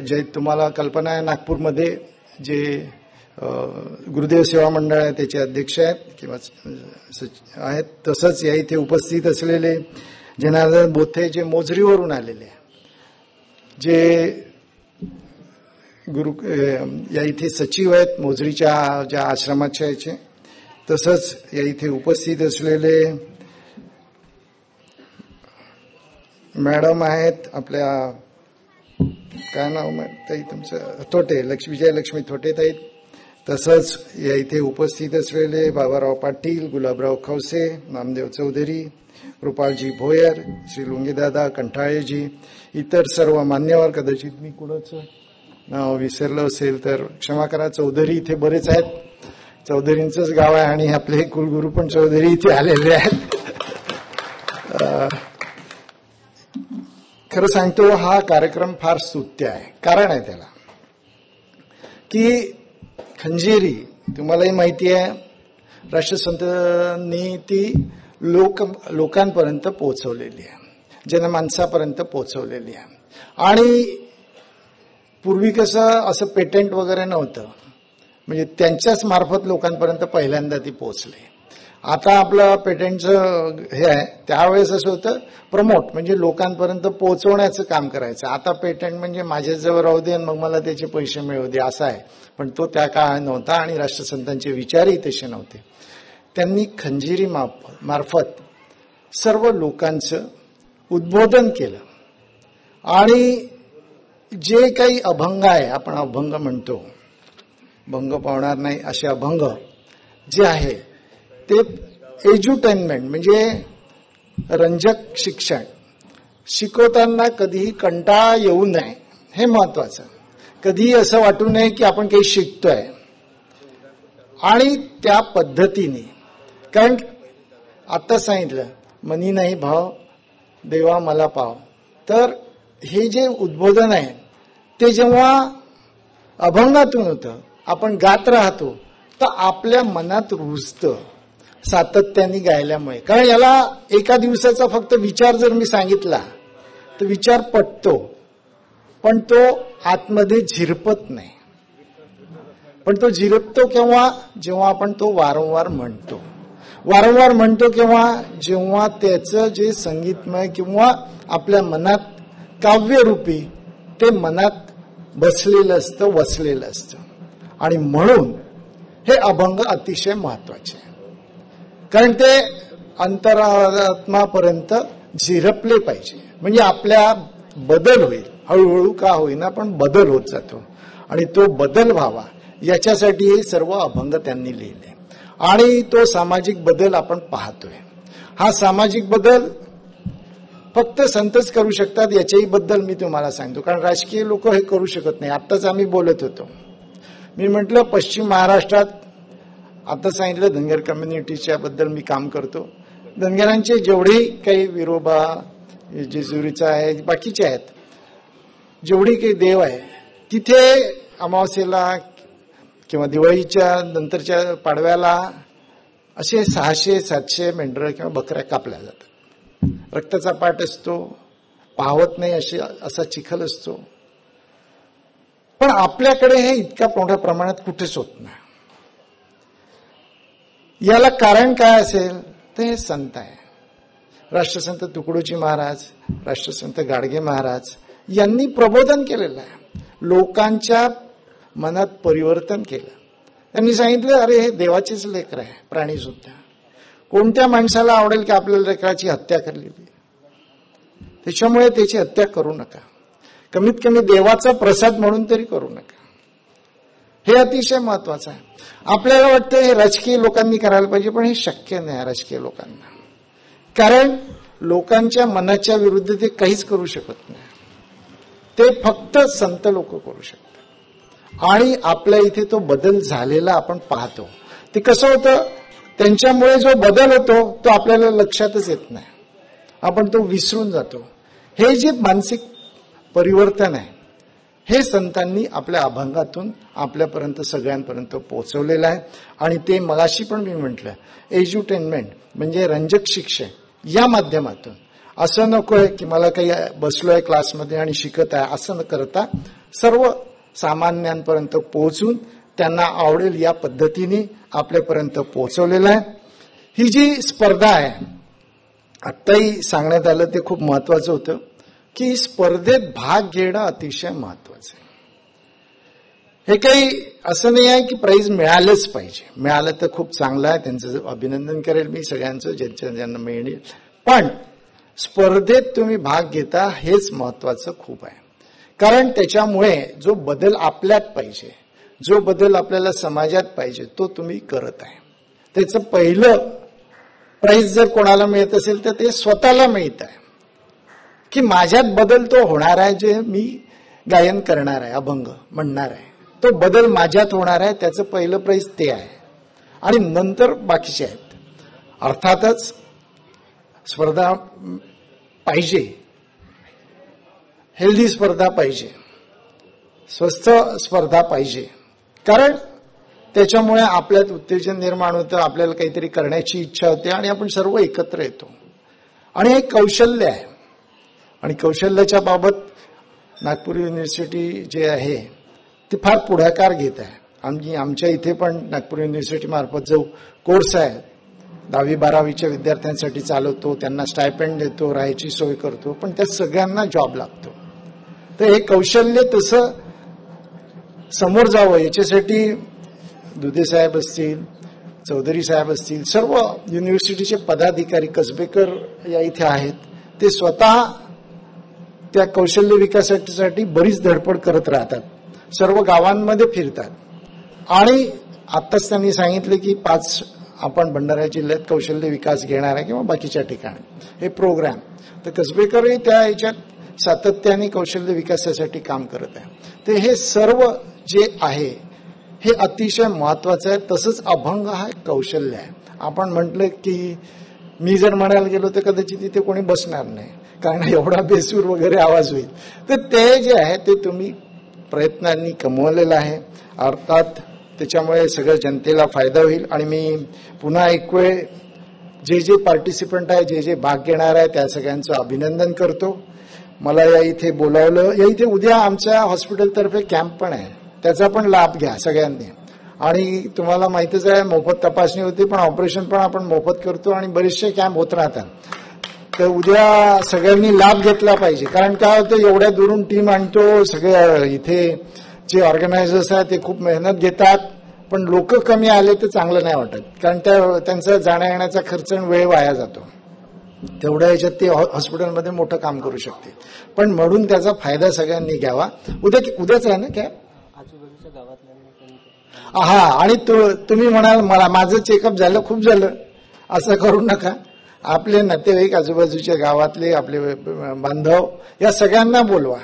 जे तुम्हाला कल्पना आहे नागपूरमध्ये जे गुरुदेव सेवा मंडळ आहे त्याचे अध्यक्ष आहेत किंवा आहेत. तसंच या इथे उपस्थित असलेले जनार्दन बोथे जे मोजरीवरून आलेले, जे या इथे सचिव आहेत मोजरीच्या ज्या आश्रमाच्या याचे. तसंच या इथे उपस्थित असलेले मॅडम आहेत आपल्या, काय नाव ताई तुमचं, थोटे, विजयलक्ष्मी थोटे ताई. तसंच या इथे उपस्थित असलेले बाबाराव पाटील, गुलाबराव खवसे, नामदेव चौधरी, कृपालजी भोयर, श्री लुंगीदादा कंठाळेजी, इतर सर्व मान्यवर. कदाचित मी कुणाचं नाव विसरलं असेल तर क्षमा करा. चौधरी इथे बरेच आहेत, चौधरींचंच गाव आहे आणि आपले कुलगुरू पण चौधरी इथे आलेले आहेत. खरं सांगतो हा कार्यक्रम फार स्तुत्य आहे. कारण आहे त्याला की खंजिरी तुम्हालाही माहिती आहे राष्ट्रसंतांनी ती लोकांपर्यंत पोहोचवलेली आहे, जनमानसापर्यंत पोहोचवलेली आहे. आणि पूर्वी कसं असं पेटंट वगैरे नव्हतं, म्हणजे त्यांच्याच मार्फत लोकांपर्यंत पहिल्यांदा ती पोहोचली. आता आपलं पेटंटचं हे आहे, त्यावेळेस असं होतं प्रमोट म्हणजे लोकांपर्यंत पोहोचवण्याचं काम करायचं. आता पेटंट म्हणजे माझ्याजवळ राहू दे मग मला त्याचे पैसे मिळू दे असं आहे. पण तो त्या काळात नव्हता आणि राष्ट्रसंतांचे विचारही तसे नव्हते. त्यांनी खंजिरी मार्फत सर्व लोकांचं उद्बोधन केलं आणि जे काही अभंग आहे, आपण अभंग म्हणतो, भंग पावणार नाही असे अभंग जे आहे ते एज्युटेनमेंट म्हणजे रंजक शिक्षण, शिकवताना कधीही कंटाळा येऊ नये हे महत्वाचं. कधीही असं वाटू नये की आपण काही शिकतोय. आणि त्या पद्धतीने, कारण आता सांगितलं मनी नाही भाव देवा मला पाव, तर हे जे उद्बोधन आहे ते जेव्हा अभंगातून होतं, आपण गात राहतो तर आपल्या मनात रुजतं सातत्याने गायल्यामुळे. कारण याला एका दिवसाचा फक्त विचार जर मी सांगितला तर विचार पटतो, पण तो आतमध्ये झिरपत नाही. पण तो झिरपतो केव्हा, जेव्हा आपण तो वारंवार म्हणतो. वारंवार म्हणतो किंवा जेव्हा त्याचं जे संगीतमय किंवा आपल्या मनात काव्यरूपी ते मनात बसलेलं असतं, वसलेलं असतं. आणि म्हणून हे अभंग अतिशय महत्वाचे आहे. कारण ते अंतरात्मापर्यंत झिरपले पाहिजे. म्हणजे आपल्या बदल होईल, हळूहळू का होईना पण बदल होत जातो. आणि तो बदल व्हावा याच्यासाठी हे सर्व अभंग त्यांनी लिहिले. आणि तो सामाजिक बदल आपण पाहतोय. हा सामाजिक बदल फक्त संतच करू शकतात याच्याही बद्दल मी तुम्हाला सांगतो. कारण राजकीय लोक हे करू शकत नाही. आत्ताच आम्ही बोलत होतो. मी म्हटलं पश्चिम महाराष्ट्रात आता सांगितलं धनगर कम्युनिटीच्या बद्दल मी काम करतो. धनगरांचे जेवढे काही विरोबा जेजुरीचा आहे, बाकीचे आहेत, जेवढी काही देव आहे, तिथे अमावस्येला किंवा दिवाळीच्या नंतरच्या पाडव्याला असे 600-700 मेंढरं किंवा बकऱ्या कापल्या जातात. रक्ताचा पाट असतो, पाहवत नाही असा चिखल असतो. पण आपल्याकडे हे इतक्या मोठ्या प्रमाणात कुठेच होत नाही. याला कारण काय असेल तर हे संत आहे. राष्ट्रसंत तुकडोजी महाराज, राष्ट्रसंत गाडगे महाराज यांनी प्रबोधन केलेलं आहे. लोकांच्या मनात परिवर्तन केलं. त्यांनी सांगितलं अरे हे देवाचेच लेकर आहे, प्राणी सुद्धा. कोणत्या माणसाला आवडेल की आपल्या लेकराची हत्या केलेली? त्याच्यामुळे त्याची हत्या करू नका. कमीत कमी देवाचा प्रसाद म्हणून तरी करू नका. हे अतिशय महत्वाचं आहे. आपल्याला वाटतं हे राजकीय लोकांनी करायला पाहिजे, पण हे शक्य नाही राजकीय लोकांना. कारण लोकांच्या मनाच्या विरुद्ध ते काहीच करू शकत नाही. ते फक्त संत लोक करू शकतात. आणि आपल्या इथे तो बदल झालेला आपण पाहतो. ते कसं होतं, त्यांच्यामुळे जो बदल होतो तो आपल्याला लक्षातच येत नाही. आपण तो विसरून जातो. हे जे मानसिक परिवर्तन आहे हे संतांनी आपल्या अभंगातून आपल्यापर्यंत सगळ्यांपर्यंत पोहोचवलेलं आहे. आणि ते मगाशी पण मी म्हटलं, एज्युटेनमेंट म्हणजे रंजक शिक्षण या माध्यमातून. असं नकोय की मला काही बसलोय क्लासमध्ये आणि शिकत आहे असं न करता सर्व सामान्यांपर्यंत पोहोचून त्यांना आवडेल या पद्धतीने आपल्यापर्यंत पोहोचवलेलं आहे. ही जी स्पर्धा आहे, आत्ताही सांगण्यात आलं ते खूप महत्वाचं होतं की स्पर्धेत भाग घेणं अतिशय महत्वाचं आहे. हे काही असं नाही आहे की प्राईज मिळालंच पाहिजे. मिळालं तर खूप चांगलं आहे, त्यांचं अभिनंदन करेल मी सगळ्यांचं ज्यांना मिळेल. पण स्पर्धेत तुम्ही भाग घेता हेच महत्वाचं खूप आहे. कारण त्याच्यामुळे जो बदल आपल्यात पाहिजे, जो बदल आपल्याला समाजात पाहिजे तो तुम्ही करत आहे. त्याचं पहिलं प्राईज जर कोणाला मिळत असेल तर ते स्वतःला मिळत आहे की माझ्यात बदल तो होणार आहे. जे मी गायन करणार आहे, अभंग म्हणणार आहे, तो बदल माझ्यात होणार आहे. त्याचं पहिलं प्राईज ते आहे. आणि नंतर बाकीचे आहेत. अर्थातच स्पर्धा पाहिजे, हेल्दी स्पर्धा पाहिजे, स्वस्थ स्पर्धा पाहिजे. कारण त्याच्यामुळे आपल्यात उत्तेजन निर्माण होतं, आपल्याला काहीतरी करण्याची इच्छा होते आणि आपण सर्व एकत्र येतो. आणि हे कौशल्य आहे. आणि कौशल्याच्या बाबत नागपूर युनिव्हर्सिटी जे आहे ते फार पुढाकार घेत आहे. आमच्या इथे पण नागपूर युनिव्हर्सिटी मार्फत जो कोर्स आहे 10वी-12वीच्या विद्यार्थ्यांसाठी चालवतो, त्यांना स्टायपेंड देतो, राहायची सोय करतो, पण त्या सगळ्यांना जॉब लागतो. तर हे कौशल्य तसं समोर जावं याच्यासाठी दुधे साहेब असतील, चौधरी साहेब असतील, सर्व युनिव्हर्सिटीचे पदाधिकारी, कसबेकर या इथे आहेत, ते स्वतः त्या कौशल्य विकासासाठी बरीच धडपड करत राहतात. सर्व गावांमध्ये फिरतात. आणि आत्ताच त्यांनी सांगितले की 5 आपण भंडारा जिल्ह्यात कौशल्य विकास घेणार आहे किंवा बाकीच्या ठिकाणी हे प्रोग्राम. तर कसबेकरही त्या याच्यात सातत्याने कौशल्य विकासासाठी काम करत आहे. तर हे सर्व जे आहे हे अतिशय महत्वाचं आहे. तसंच अभंग हा कौशल्य आहे. आपण म्हटलं की मी जर म्हणायला गेलो तर कदाचित तिथे कोणी बसणार नाही, कारण एवढा बेसूर वगैरे आवाज होईल. तर ते जे आहे ते तुम्ही प्रयत्नांनी कमवलेलं आहे. अर्थात त्याच्यामुळे सगळ्या जनतेला फायदा होईल. आणि मी पुन्हा एक वेळ जे पार्टिसिपंट आहे, जे भाग घेणार आहे त्या सगळ्यांचं अभिनंदन करतो. मला या इथे बोलावलं. या इथे उद्या आमच्या हॉस्पिटलतर्फे कॅम्प पण आहे, त्याचा पण लाभ घ्या सगळ्यांनी. आणि तुम्हाला माहितीच आहे मोफत तपासणी होती, पण ऑपरेशन पण आपण मोफत करतो आणि बरेचसे कॅम्प होत राहतात. तर उद्या सगळ्यांनी लाभ घेतला पाहिजे. कारण काय होतं, एवढ्या दुरून टीम आणतो, सगळे इथे जे ऑर्गनायझर्स आहेत ते खूप मेहनत घेतात, पण लोक कमी आले तर चांगलं नाही वाटत. कारण त्यांचा जाण्या येण्याचा खर्च आणि वेळ वाया जातो. तेवढ्या याच्यात ते हॉस्पिटलमध्ये मोठं काम करू शकते. पण म्हणून त्याचा फायदा सगळ्यांनी घ्यावा. उद्याच आहे ना काय? हा. आणि तुम्ही म्हणाल मला माझं चेकअप झालं, खूप झालं, असं करू नका. आपले नातेवाईक, आजूबाजूच्या गावातले आपले बांधव या सगळ्यांना बोलवा.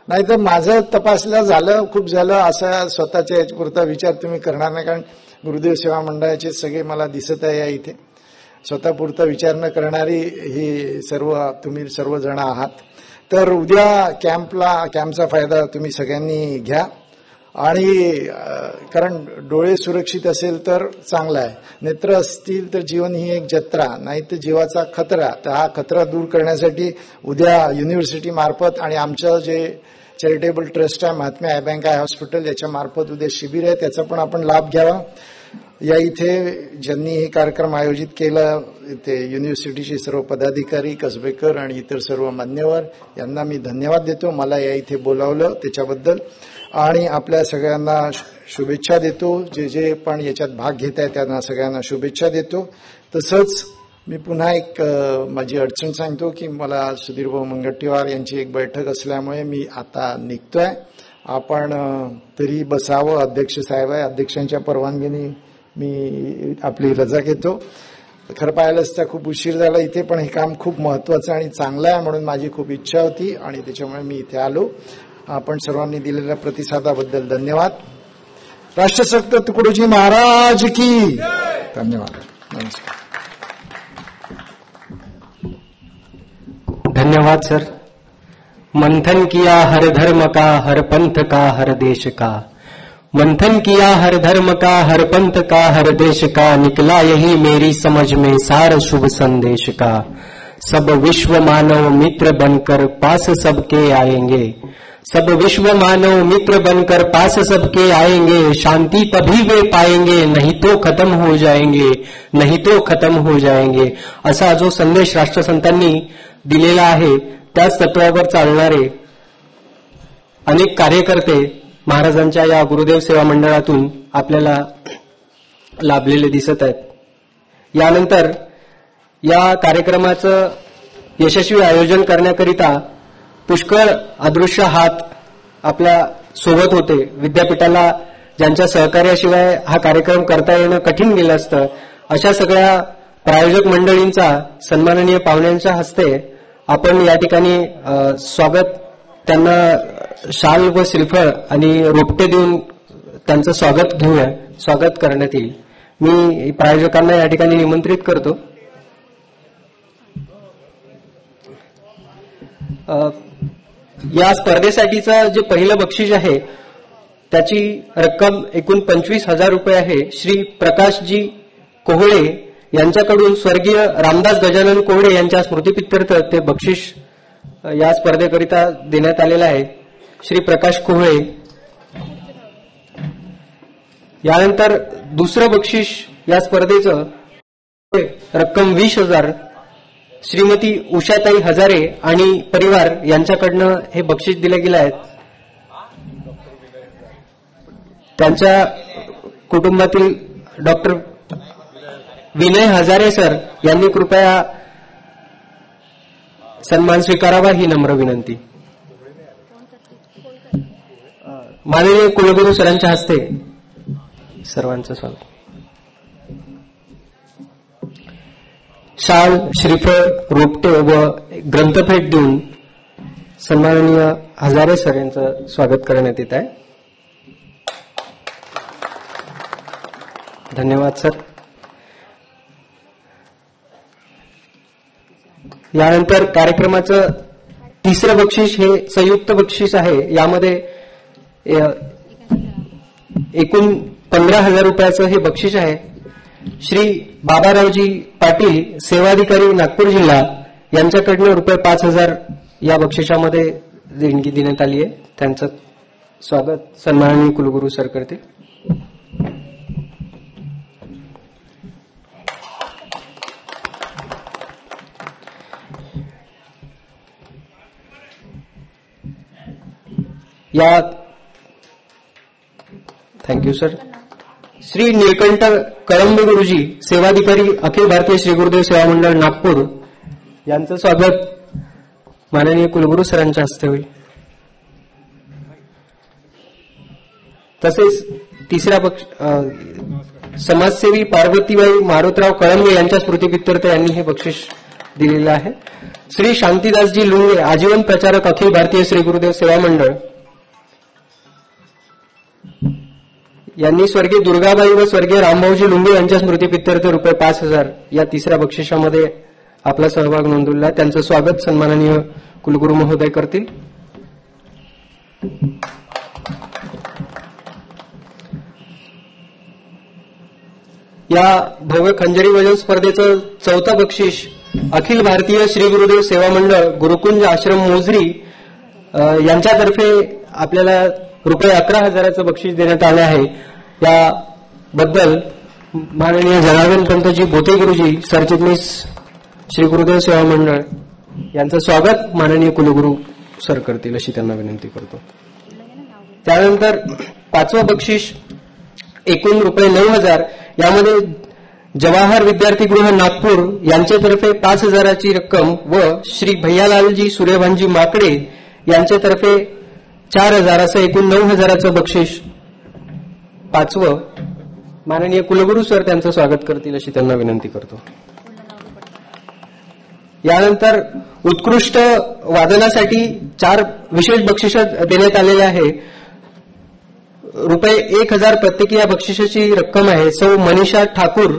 नाहीतर माझं तपासलं झालं, खूप झालं असं स्वतःच्या याच्यापुरता विचार तुम्ही करणार नाही. कारण गुरुदेव सेवा मंडळाचे सगळे मला दिसत आहे या इथे, स्वतःपुरता विचार न करणारी ही तुम्ही सर्वजण आहात. तर उद्या कॅम्पचा फायदा तुम्ही सगळ्यांनी घ्या. आणि कारण डोळे सुरक्षित असेल तर चांगलं आहे. नेत्र असतील तर जीवन ही एक जत्रा, नाही तर जीवाचा खतरा. तर हा खतरा दूर करण्यासाठी उद्या युनिव्हर्सिटी मार्फत आणि आमचं जे चॅरिटेबल ट्रस्ट आहे Mahatma I bank I hospital याच्या मार्फत उद्या शिबिर आहे, त्याचा पण आपण लाभ घ्यावा. या इथे ज्यांनी हे कार्यक्रम आयोजित केला ते युनिव्हर्सिटीचे सर्व पदाधिकारी, कसबेकर आणि इतर सर्व मान्यवर यांना मी धन्यवाद देतो. मला या इथे बोलावलं त्याच्याबद्दल आणि आपल्या सगळ्यांना शुभेच्छा देतो. जे पण याच्यात भाग घेत आहे त्यांना सगळ्यांना शुभेच्छा देतो. तसंच मी पुन्हा एक माझी अडचण सांगतो की मला सुधीरभाऊ मुनगंटीवार यांची एक बैठक असल्यामुळे मी आता निघतोय. आपण तरी बसावं, अध्यक्ष साहेब आहे, अध्यक्षांच्या परवानगीने मी आपली रजा घेतो. खरं पाहायला असता खूप उशीर झाला इथे, पण हे काम खूप महत्वाचं आणि चांगलं आहे म्हणून माझी खूप इच्छा होती आणि त्याच्यामुळे मी इथे आलो. आपण सर्वांनी दिलेल्या प्रतिसादाबद्दल धन्यवाद. राष्ट्रसंत तुकडोजी महाराज की धन्यवाद. नमस्कार. धन्यवाद सर. मंथन किया हर धर्म का, हर पंथ का, हर देश का. मंथन किया हर धर्म का, हर पंथ का, हर देश का. निकला यही मेरी समझ में सार शुभ संदेश का. सब विश्व मानव मित्र बनकर पास सबके आएंगे. सब विश्व मानव मित्र बनकर पास सबके आएंगे. शांति तभी वे पाएंगे, नहीं तो खत्म हो जाएंगे, नहीं तो खत्म हो जाएंगे. असा जो संदेश राष्ट्रसंतांनी दिलेला आहे त्याच तत्वावर चालणारे अनेक कार्यकर्ते महाराजांच्या या गुरुदेव सेवा मंडळातून आपल्याला लाभलेले दिसत आहेत. यानंतर या कार्यक्रमाचं यशस्वी आयोजन करण्याकरिता पुष्कळ अदृश्य हात आपल्या सोबत होते. विद्यापीठाला ज्यांच्या सहकार्याशिवाय हा कार्यक्रम करता येणं कठीण गेलं असतं, अशा सगळ्या प्रायोजक मंडळींचा सन्माननीय पाहुण्यांच्या हस्ते आपण या ठिकाणी स्वागत, त्यांना शाल व श्रीफळ आणि रोपटे देऊन त्यांचं स्वागत करण्यात येईल. मी प्रायोजकांना या ठिकाणी निमंत्रित करतो. या स्पर्धेसाठीचं जे पहिलं बक्षीस आहे त्याची रक्कम एकूण 25,000 रुपये आहे. श्री प्रकाशजी कोहळे यांच्याकडून स्वर्गीय रामदास गजानन कोहळे यांच्या स्मृतिप्रित्यर्थ ते बक्षीस या स्पर्धेकरिता देण्यात आलेलं आहे. श्री प्रकाश कोहळे. यानंतर दुसरं बक्षीस या स्पर्धेचं रक्कम 20,000 श्रीमती उषाताई हजारे आणि परिवार यांच्याकडनं हे बक्षीस दिले गेले आहेत. त्यांच्या कुटुंबातील डॉक्टर विनय हजारे सर यांनी कृपया सन्मान स्वीकारावा ही नम्र विनंती. माननीय कुलगुरू सरांच्या हस्ते सर्वांचं स्वागत. शाल, श्रीफळ, रोपटे व ग्रंथभेट देऊन सन्माननीय हजारे सर यांचं स्वागत करण्यात येत आहे. धन्यवाद सर. यानंतर कार्यक्रमाचं तिसरं बक्षीस हे संयुक्त बक्षीस आहे. यामध्ये एकूण 15,000 रुपयाचं हे बक्षीस आहे. श्री बाबारावजी पाटील सेवाधिकारी नागपूर जिल्हा यांच्याकडनं रुपये 5,000 या बक्षिसामध्ये देणगी देण्यात आली आहे. त्यांचं स्वागत सन्माननीय कुलगुरू सर करतील. या थँक्यू सर. श्री निळकंठ कळंबे गुरुजी सेवाधिकारी अखिल भारतीय श्री गुरुदेव सेवा मंडळ नागपूर यांचं स्वागत माननीय कुलगुरू सरांच्या हस्ते होईल. तसेच तिसऱ्या समाजसेवी पार्वतीबाई मारुतराव कळंबे यांच्या स्मृतिप्रित्यर्थ यांनी हे बक्षीस दिलेलं आहे. श्री शांतीदासजी लुंगे आजीवन प्रचारक अखिल भारतीय श्री गुरुदेव सेवा मंडळ यांनी स्वर्गीय दुर्गाबाई व स्वर्गीय रामभाऊजी लुंगे यांच्या स्मृतिप्रित्यर्थ ₹5,000 या तिसऱ्या बक्षिसामध्ये आपला सहभाग नोंदवला. त्यांचं स्वागत सन्माननीय कुलगुरू महोदय करतील. या भव्य खंजरी वजन स्पर्धेचं 4थं बक्षीस अखिल भारतीय श्री गुरुदेव सेवा मंडळ गुरुकुंज आश्रम मोजरी यांच्यातर्फे आपल्याला ₹11,000चं बक्षीस देण्यात आले आहे. याबद्दल माननीय जनार्दन पंतजी बोते गुरुजी सरचिटणीस श्री गुरुदेव सेवा मंडळ यांचं स्वागत माननीय कुलगुरू सर करतील अशी त्यांना विनंती करतो. त्यानंतर 5वं बक्षीस एकूण ₹9,000 यामध्ये जवाहर विद्यार्थीगृह नागपूर यांच्यातर्फे 5,000ची रक्कम व श्री भैयालालजी सूर्यभानजी माकडे यांच्यातर्फे 4,000 असं एकूण 9,000चं बक्षीस 5वं माननीय कुलगुरू सर त्यांचं स्वागत करतील अशी त्यांना विनंती करतो. यानंतर उत्कृष्ट वादनासाठी 4 विशेष बक्षिस देण्यात आलेले आहे. ₹1,000 प्रत्येकी या बक्षिसाची रक्कम आहे. सौ मनीषा ठाकूर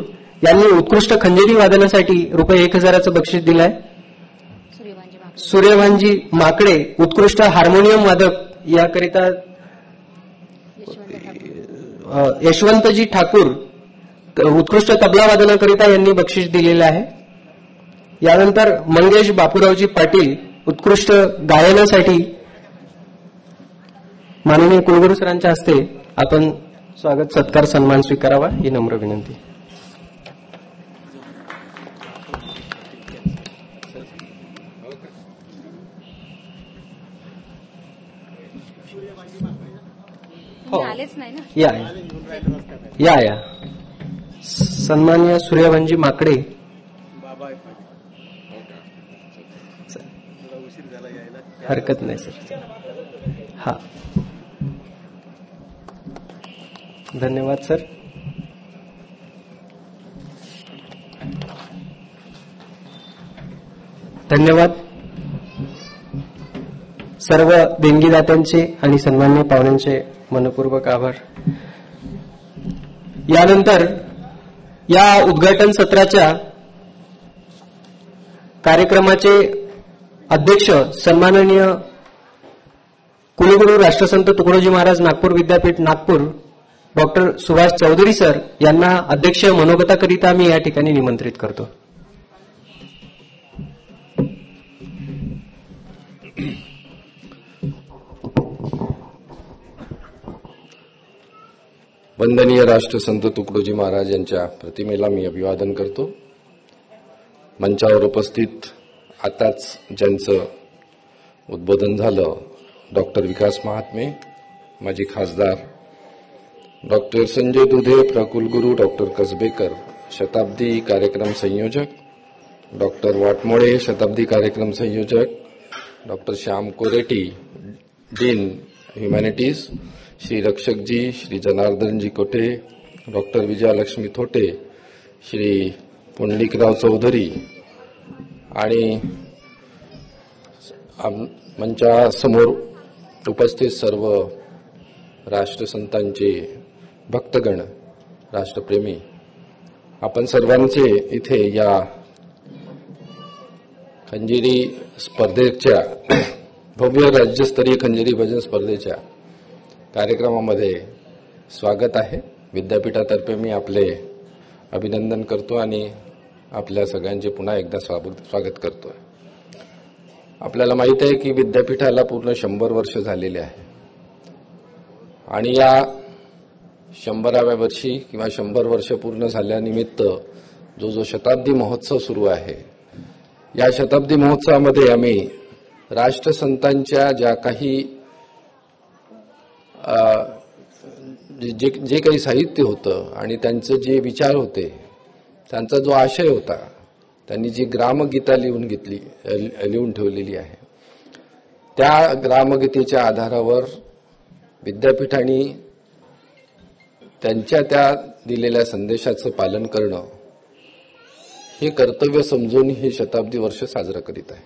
यांनी उत्कृष्ट खंजेरी वादनासाठी ₹1,000चं बक्षीस दिलं आहे. सूर्यभानजी माकडे उत्कृष्ट हार्मोनियम वादक याकरिता यशवंतजी ठाकूर उत्कृष्ट तबला वादनाकरिता यांनी बक्षीस दिलेलं आहे. यानंतर मंगेश बापूरावजी पाटील उत्कृष्ट गायनासाठी माननीय कुलगुरू सरांच्या हस्ते आपण स्वागत सत्कार सन्मान स्वीकारावा ही नम्र विनंती. आलेच नाही ना. या सन्मान्य सूर्यभानजी माकडे हरकत नाही सर. हा धन्यवाद सर. धन्यवाद सर्व देणगीदात्यांचे आणि सन्माननीय पाहुण्यांचे मनपूर्वक आभार. यानंतर या उद्घाटन सत्राच्या कार्यक्रमाचे अध्यक्ष सन्माननीय कुलगुरू राष्ट्रसंत तुकडोजी महाराज नागपूर विद्यापीठ नागपूर डॉक्टर सुभाष चौधरी सर यांना अध्यक्ष मनोगताकरिता मी या ठिकाणी निमंत्रित करतो. वंदनीय राष्ट्रसंत तुकडोजी महाराज यांच्या प्रतिमेला मी अभिवादन करतो. मंचावर उपस्थित आताच ज्यांचं उद्बोधन झालं डॉक्टर विकास महात्मे, माजी खासदार डॉक्टर संजय दुधे, प्रकुलगुरू डॉक्टर कसबेकर, शताब्दी कार्यक्रम संयोजक डॉक्टर वाटमोळे, शताब्दी कार्यक्रम संयोजक doctor Shyam Koreti, dean humanities Shri Rakshakji, Shri Janardanji Kote, doctor Vijayalakshmi Thote, Shri Pundalikrao Chaudhari आणि मंचासमोर उपस्थित सर्व राष्ट्रसंतांचे भक्तगण, राष्ट्रप्रेमी, आपण सर्वांचे इथे या खंजिरी स्पर्धेच्या भव्य राज्यस्तरीय खंजिरी भजन स्पर्धेच्या कार्यक्रमामध्ये स्वागत आहे. विद्यापीठातर्फे मी आपले अभिनंदन करतो आणि आपल्या सगळ्यांचे पुन्हा एकदा स्वागत करतोय. आपल्याला माहित आहे की विद्यापीठाला पूर्ण 100 वर्ष झालेले आहे आणि या 100व्या वर्षी किंवा 100 वर्ष पूर्ण झाल्यानिमित्त जो शताब्दी महोत्सव सुरू आहे, या शताब्दी महोत्सवामध्ये आम्ही राष्ट्रसंतांच्या ज्या काही जे काही साहित्य होतं आणि त्यांचे जे विचार होते, त्यांचा जो आशय होता, त्यांनी जी ग्रामगीता लिहून ठेवलेली आहे, त्या ग्रामगीतेच्या आधारावर विद्यापीठांनी त्यांच्या त्या दिलेल्या संदेशाचं पालन करणं हे कर्तव्य समजून हे शताब्दी वर्ष साजरा करीत आहे.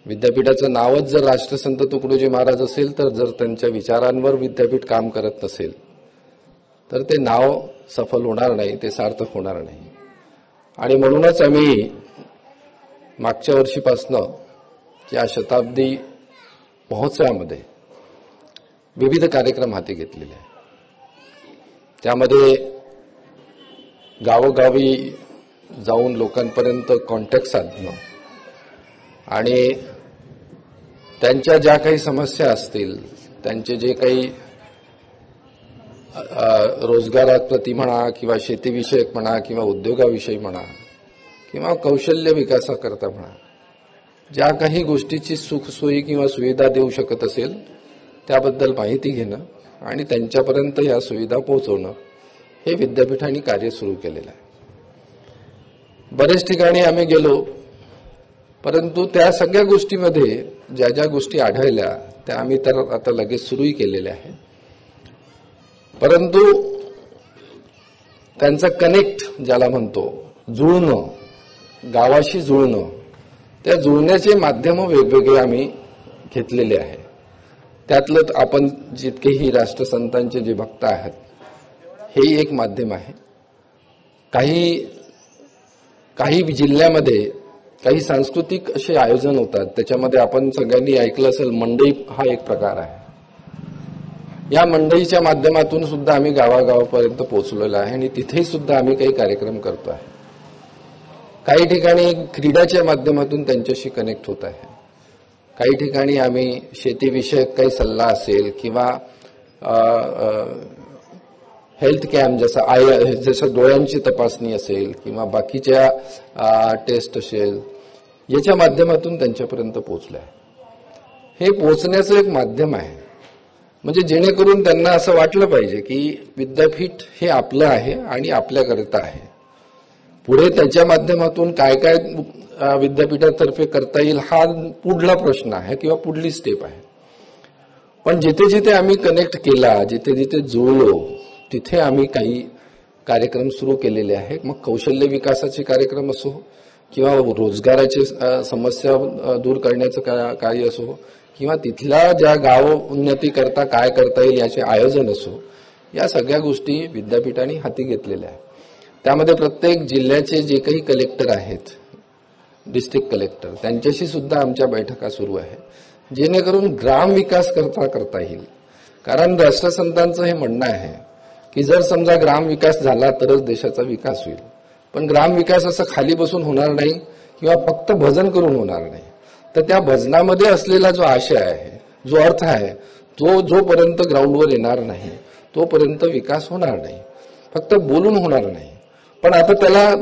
विद्यापीठाचं नावच जर राष्ट्रसंत तुकडोजी महाराज असेल, तर जर त्यांच्या विचारांवर विद्यापीठ काम करत नसेल तर ते नाव सफल होणार नाही, ते सार्थक होणार नाही. आणि म्हणूनच आम्ही मागच्या वर्षीपासनं या शताब्दी महोत्सवामध्ये विविध कार्यक्रम हाती घेतलेले आहेत. त्यामध्ये गावोगावी जाऊन लोकांपर्यंत कॉन्टॅक्ट साधणं आणि त्यांच्या ज्या काही समस्या असतील, त्यांचे जे काही रोजगाराप्रती म्हणा किंवा शेतीविषयक म्हणा किंवा उद्योगाविषयी म्हणा किंवा कौशल्य विकासाकरता म्हणा, ज्या काही गोष्टीची सुखसोयी किंवा सुविधा देऊ शकत असेल त्याबद्दल माहिती घेणं आणि त्यांच्यापर्यंत या सुविधा पोहोचवणं हे विद्यापीठांनी कार्य सुरू केलेलं आहे. बरेच ठिकाणी आम्ही गेलो, परंतु त्या सगळ्या गोष्टीमध्ये ज्या ज्या गोष्टी आढळल्या त्या आम्ही तर आता लगेच सुरूही केलेल्या आहे. परंतु त्यांचा कनेक्ट ज्याला म्हणतो, जुळणं, गावाशी जुळणं, त्या जुळण्याचे माध्यम वेगवेगळे आम्ही घेतलेले आहे. त्यातलं आपण जितकेही राष्ट्रसंतांचे जे भक्त आहेत हे एक माध्यम आहे. काही जिल्ह्यामध्ये काही सांस्कृतिक असे आयोजन होतात, त्याच्यामध्ये आपण सगळ्यांनी ऐकलं असेल मंडई हा एक प्रकार आहे. या मंडईच्या माध्यमातून सुद्धा आम्ही गावागावापर्यंत पोहोचलेलो आहे आणि तिथेही सुद्धा आम्ही काही कार्यक्रम करतो आहे. काही ठिकाणी क्रीडाच्या माध्यमातून त्यांच्याशी कनेक्ट होत आहे. काही ठिकाणी आम्ही शेतीविषयक काही सल्ला असेल किंवा हेल्थ कॅम्प जसं डोळ्यांची तपासणी असेल किंवा बाकीच्या टेस्ट असेल, याच्या माध्यमातून त्यांच्यापर्यंत पोहोचलं आहे. हे पोहोचण्याचं एक माध्यम आहे, म्हणजे जेणेकरून त्यांना असं वाटलं पाहिजे की विद्यापीठ हे आपलं आहे आणि आपल्याकरिता आहे. पुढे त्याच्या माध्यमातून काय काय विद्यापीठातर्फे करता येईल हा पुढला प्रश्न आहे किंवा पुढली स्टेप आहे. पण जिथे जिथे आम्ही कनेक्ट केला, जिथे जिथे जुळलो, तिथे आम्ही काही कार्यक्रम सुरू केलेले आहेत. मग कौशल्य विकासाचे कार्यक्रम असो किंवा रोजगाराची समस्या दूर करण्याचं कार्य असो किंवा तिथल्या ज्या गाव उन्नती करता काय करता येईल याचे आयोजन असो, या सगळ्या गोष्टी विद्यापीठांनी हाती घेतलेल्या आहेत. त्यामध्ये प्रत्येक जिल्ह्याचे जे काही कलेक्टर आहेत, डिस्ट्रिक्ट कलेक्टर, त्यांच्याशी सुद्धा आमच्या बैठका सुरू आहे, जेणेकरून ग्राम विकास करता येईल. कारण राष्ट्रसंतांचं हे म्हणणं आहे की जर समजा ग्राम विकास झाला तरच देशाचा विकास होईल. पण ग्राम विकास असं खाली बसून होणार नाही किंवा फक्त भजन करून होणार नाही. तर त्या भजनामध्ये असलेला जो आशय आहे, जो अर्थ आहे, तो जोपर्यंत ग्राउंडवर येणार नाही तोपर्यंत विकास होणार नाही, फक्त बोलून होणार नाही. पण आता त्याला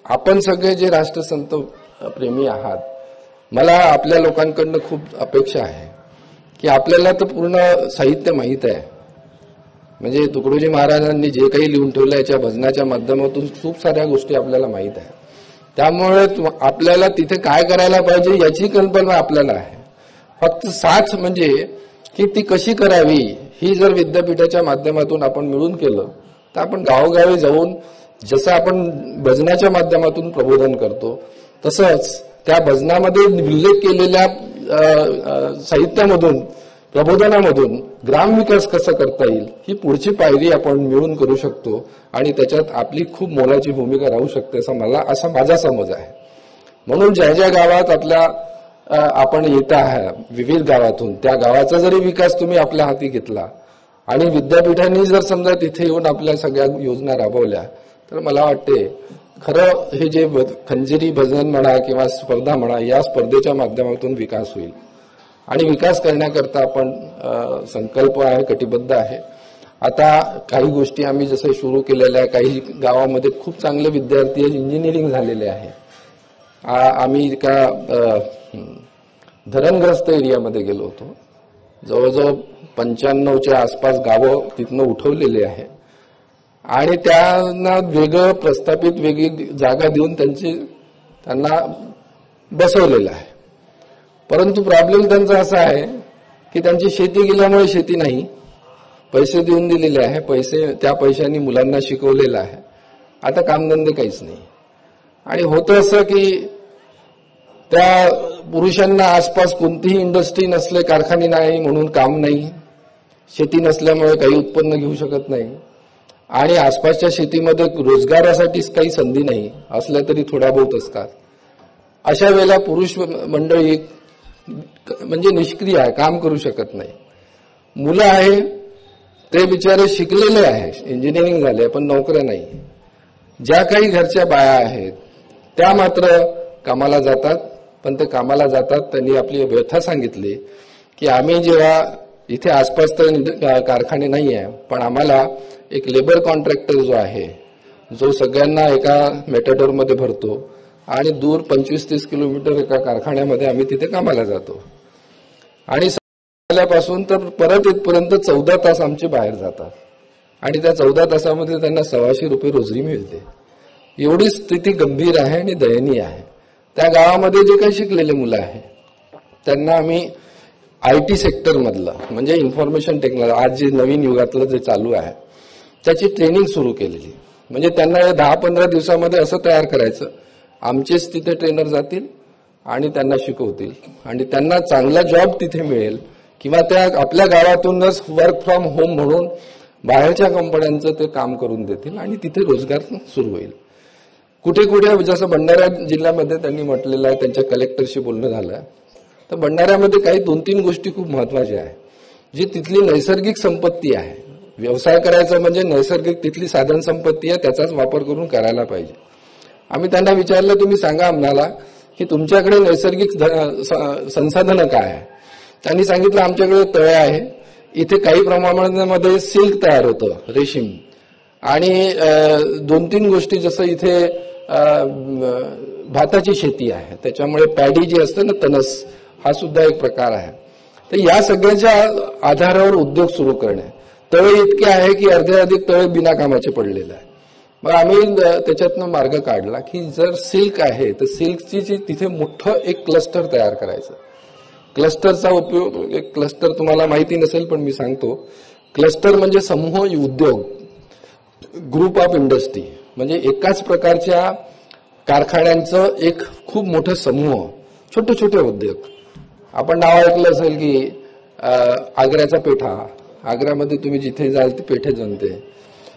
आपण सगळे जे राष्ट्रसंत प्रेमी आहात, मला आपल्या लोकांकडनं खूप अपेक्षा आहे की आपल्याला तर पूर्ण साहित्य माहीत आहे. म्हणजे तुकडोजी महाराजांनी जे काही लिहून ठेवलं याच्या भजनाच्या माध्यमातून खूप साऱ्या गोष्टी आपल्याला माहीत आहे. त्यामुळे आपल्याला तिथे काय करायला पाहिजे याची कल्पना आपल्याला आहे. फक्त साथ म्हणजे की ती कशी करावी ही जर विद्यापीठाच्या माध्यमातून आपण मिळून केलं तर आपण गावोगावी जाऊन जसं आपण भजनाच्या माध्यमातून प्रबोधन करतो तसंच त्या भजनामध्ये उल्लेख केलेल्या साहित्यामधून, प्रबोधनामधून ग्रामविकास कसा करता येईल ही पुढची पायरी आपण मिळून करू शकतो आणि त्याच्यात आपली खूप मोलाची भूमिका राहू शकते असा माझा समज आहे. म्हणून ज्या ज्या गावात आपण येत आहात विविध गावातून, त्या गावाचा जरी विकास तुम्ही आपल्या हाती घेतला आणि विद्यापीठांनी जर समजा तिथे येऊन आपल्या सगळ्या योजना राबवल्या तर मला वाटते खरं हे जे खंजिरी भजन म्हणा किंवा स्पर्धा म्हणा, या स्पर्धेच्या माध्यमातून विकास होईल. आणि विकास करण्याकरता आपण संकल्प आहे, कटिबद्ध आहे. आता काही गोष्टी आम्ही जसं सुरू केलेल्या आहे, काही गावामध्ये खूप चांगले विद्यार्थी इंजिनिअरिंग झालेले आहे. आम्ही एका धरणग्रस्त एरियामध्ये गेलो होतो, जवळजवळ 95च्या आसपास गावं तिथनं उठवलेली आहे आणि त्यांना वेगळं प्रस्थापित वेगळी जागा देऊन त्यांना बसवलेलं आहे. परंतु प्रॉब्लेम त्यांचा असा आहे की त्यांची शेती गेल्यामुळे शेती नाही, पैसे देऊन दिलेले आहे, त्या पैशांनी मुलांना शिकवलेलं आहे, आता कामधंदे काहीच नाही. आणि होतं असं की त्या पुरुषांना आसपास कोणतीही इंडस्ट्री नसले, कारखाने नाही म्हणून काम नाही, शेती नसल्यामुळे काही उत्पन्न घेऊ शकत नाही आणि आसपासच्या शेतीमध्ये रोजगारासाठी काही संधी नाही, असल्या तरी थोड्या बहुत असतात. अशा वेळेला पुरुष मंडळी म्हणजे निष्क्रिय आहे, काम करू शकत नाही. मुलं आहे ते बिचारे शिकलेले आहे, इंजिनिअरिंग झाले पण नोकऱ्या नाही. ज्या काही घरच्या बाया आहेत त्या मात्र कामाला जातात, पण ते कामाला जातात त्यांनी आपली व्यथा सांगितली की आम्ही जेव्हा इथे आसपास तर कारखाने नाही आहे, पण आम्हाला एक लेबर कॉन्ट्रॅक्टर जो आहे, जो सगळ्यांना एका मेटाडोरमध्ये भरतो आणि दूर 25-30 किलोमीटर एका कारखान्यामध्ये आम्ही तिथे कामाला जातो आणि आल्यापासून तर परत इथपर्यंत 14 तास आमचे बाहेर जातात आणि त्या 14 तासामध्ये त्यांना 1,600 रुपये रोजरी मिळते. एवढी स्थिती गंभीर आहे आणि दयनीय आहे. त्या गावामध्ये जे काही शिकलेले मुलं आहे त्यांना आम्ही IT सेक्टर मधलं म्हणजे इन्फॉर्मेशन टेक्नॉलॉजी, आज जे नवीन युगातलं जे चालू आहे त्याची ट्रेनिंग सुरू केलेली. म्हणजे त्यांना 10-15 दिवसामध्ये असं तयार करायचं, आमचेच तिथे ट्रेनर जातील आणि त्यांना शिकवतील आणि त्यांना चांगला जॉब तिथे मिळेल किंवा त्या आपल्या गावातूनच वर्क फ्रॉम होम म्हणून बाहेरच्या कंपन्यांचं ते काम करून देतील आणि तिथे रोजगार सुरू होईल. कुठे कुठे जसं भंडारा जिल्ह्यामध्ये त्यांनी म्हटलेलं आहे, त्यांच्या कलेक्टरशी बोलणं झालं तर भंडाऱ्यामध्ये काही 2-3 गोष्टी खूप महत्वाच्या आहेत. जी तिथली नैसर्गिक संपत्ती आहे, व्यवसाय करायचा म्हणजे नैसर्गिक तिथली साधन संपत्ती आहे, त्याचाच वापर करून करायला पाहिजे. आम्ही त्यांना विचारलं तुम्ही सांगा आम्हाला की तुमच्याकडे नैसर्गिक संसाधनं काय आहे. त्यांनी सांगितलं आमच्याकडे तळे आहे, इथे काही प्रमाणामध्ये सिल्क तयार होतं, रेशीम, आणि 2-3 गोष्टी जसं इथे भाताची शेती आहे, त्याच्यामुळे पॅडी जी असते ना, तणस, हा सुद्धा एक प्रकार आहे. तर या सगळ्याच्या आधारावर उद्योग सुरू करणे. तळे इतके आहे की अर्धे अधिक तळे बिना कामाचे पडलेले आहे. मग आम्ही त्याच्यातनं मार्ग काढला की जर सिल्क आहे तर सिल्कची तिथे मोठं एक क्लस्टर तयार करायचं. क्लस्टरचा उपयोग, एक क्लस्टर तुम्हाला माहिती नसेल पण मी सांगतो, क्लस्टर म्हणजे समूह उद्योग, ग्रुप ऑफ इंडस्ट्री, म्हणजे एकाच प्रकारच्या कारखान्यांचं एक खूप मोठं समूह, छोटे छोटे उद्योग. आपण नाव ऐकलं असेल की आग्र्याचा पेठा, आग्र्यामध्ये तुम्ही जिथे जाल ती पेठे बनते.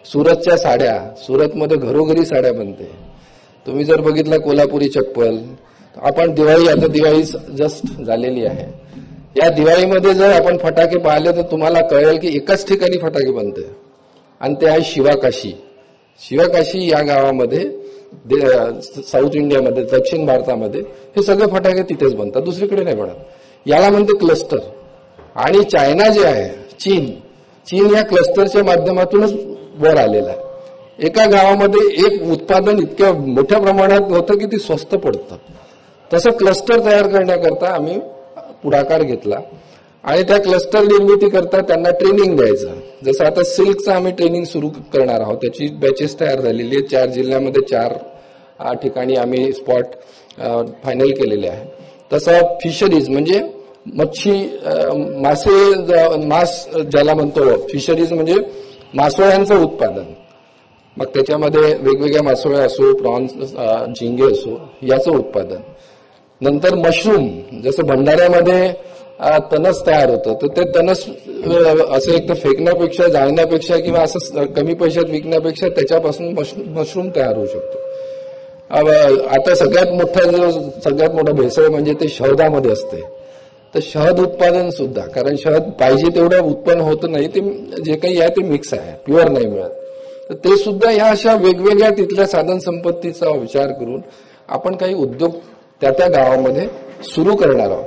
सुरतच्या साड्या, सुरतमध्ये घरोघरी साड्या बनते. तुम्ही जर बघितलं कोल्हापुरी चप्पल, आपण आता दिवाळी जस्ट झालेली आहे, या दिवाळीमध्ये जर आपण फटाके पाहिले तर तुम्हाला कळेल की एकाच ठिकाणी फटाके बनते आणि ते आहे शिवाकाशी. शिवाकाशी या गावामध्ये साऊथ इंडियामध्ये, दक्षिण भारतामध्ये हे सगळे फटाके तिथेच बनतात, दुसरीकडे नाही बनत. याला म्हणते क्लस्टर. आणि चायना जे आहे, चीन या क्लस्टरच्या माध्यमातूनच वर आलेला आहे. एका गावामध्ये एक उत्पादन इतक्या मोठ्या प्रमाणात होतं की ते स्वस्त पडतं. तसं क्लस्टर तयार करण्याकरता आम्ही पुढाकार घेतला आणि त्या क्लस्टर निर्मिती करता त्यांना ट्रेनिंग द्यायचं. जसं आता सिल्कचं आम्ही ट्रेनिंग सुरू करणार आहोत, त्याची बॅचेस तयार झालेली आहे. 4 जिल्ह्यामध्ये 4 ठिकाणी आम्ही स्पॉट फायनल केलेले आहे. तसं फिशरीज म्हणजे मच्छी, मास ज्याला म्हणतो, फिशरीज म्हणजे मासोळ्यांचं उत्पादन. मग त्याच्यामध्ये वेगवेगळ्या मासोळ्या असो, प्रॉन्स, झिंगे असो, याचं उत्पादन. नंतर मशरूम, जसं भंडाऱ्यामध्ये तणस तयार होतं, तर ते तणस असं एक तर फेकण्यापेक्षा, जाळण्यापेक्षा किंवा असं कमी पैशात विकण्यापेक्षा त्याच्यापासून मशरूम तयार होऊ शकतो. आता सगळ्यात मोठा भेसळ म्हणजे ते शहदामध्ये असते. तर शहद उत्पादन सुद्धा, कारण शहद पाहिजे तेवढं उत्पन्न होत नाही, ते जे काही आहे ते मिक्स आहे, प्युअर नाही मिळत. तर ते सुद्धा ह्या अशा वेगवेगळ्या तिथल्या साधन संपत्तीचा विचार करून आपण काही उद्योग त्या गावामध्ये सुरू करणार आहोत.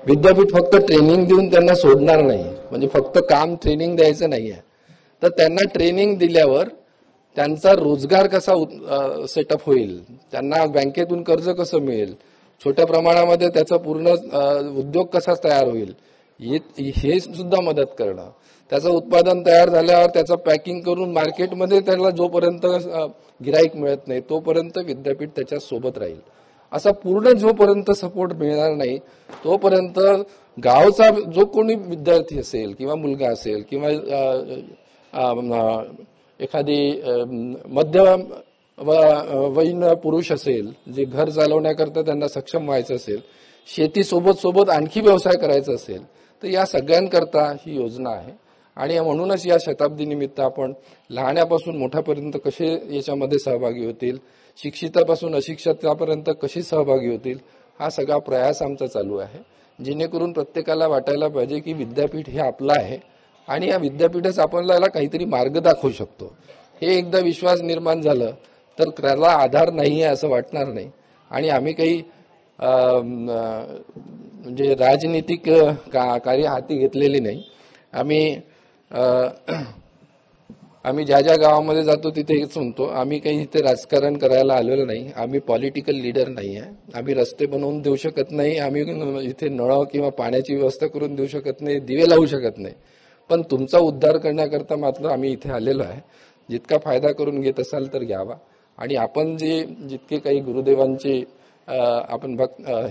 विद्यापीठ फक्त ट्रेनिंग देऊन त्यांना सोडणार नाही, म्हणजे फक्त काम ट्रेनिंग द्यायचं नाही आहे, तर त्यांना ट्रेनिंग दिल्यावर त्यांचा रोजगार कसा सेटअप होईल, त्यांना बँकेतून कर्ज कसं मिळेल, छोट्या प्रमाणामध्ये त्याचा पूर्ण उद्योग कसा तयार होईल, हे सुद्धा मदत करणं, त्याचं उत्पादन तयार झाल्यावर त्याचं पॅकिंग करून मार्केटमध्ये त्याला जोपर्यंत गिराईक मिळत नाही तोपर्यंत विद्यापीठ त्याच्या सोबत राहील. असा पूर्ण जोपर्यंत सपोर्ट मिळणार नाही तोपर्यंत गावचा जो कोणी विद्यार्थी असेल किंवा मुलगा असेल किंवा एखादी मध्यवयीन पुरुष असेल जे घर चालवण्याकरता त्यांना सक्षम व्हायचं असेल, शेती सोबत आणखी व्यवसाय करायचा असेल, तर या सगळ्यांकरता ही योजना आहे. आणि म्हणूनच या शताब्दी निमित्त आपण लहानापासून मोठ्यापर्यंत कसे याच्यामध्ये सहभागी होतील, शिक्षितापासून अशिक्षितापर्यंत कशी सहभागी होतील, हा सगळा प्रयास आमचा चालू आहे. जेणेकरून प्रत्येकाला वाटायला पाहिजे की विद्यापीठ हे आपलं आहे आणि या विद्यापीठच आपल्याला काहीतरी मार्ग दाखवू शकतो. हे एकदा विश्वास निर्माण झालं तर त्याला आधार नाही आहे असं वाटणार नाही. आणि आम्ही काही म्हणजे राजनीतिक कार्य हाती घेतलेली नाही. आम्ही ज्या ज्या गावामध्ये जातो तिथे हेच म्हणतो, आम्ही काही इथे राजकारण करायला आलेलो नाही. आम्ही पॉलिटिकल लीडर नाही आहे. आम्ही रस्ते बनवून देऊ शकत नाही, आम्ही इथे नळ किंवा पाण्याची व्यवस्था करून देऊ शकत नाही, दिवे लावू शकत नाही. पण तुमचा उद्धार करण्याकरता मात्र आम्ही इथे आलेलो आहे. जितका फायदा करून घेत असाल तर घ्यावा. आणि आपण जितके काही गुरुदेवांचे आपण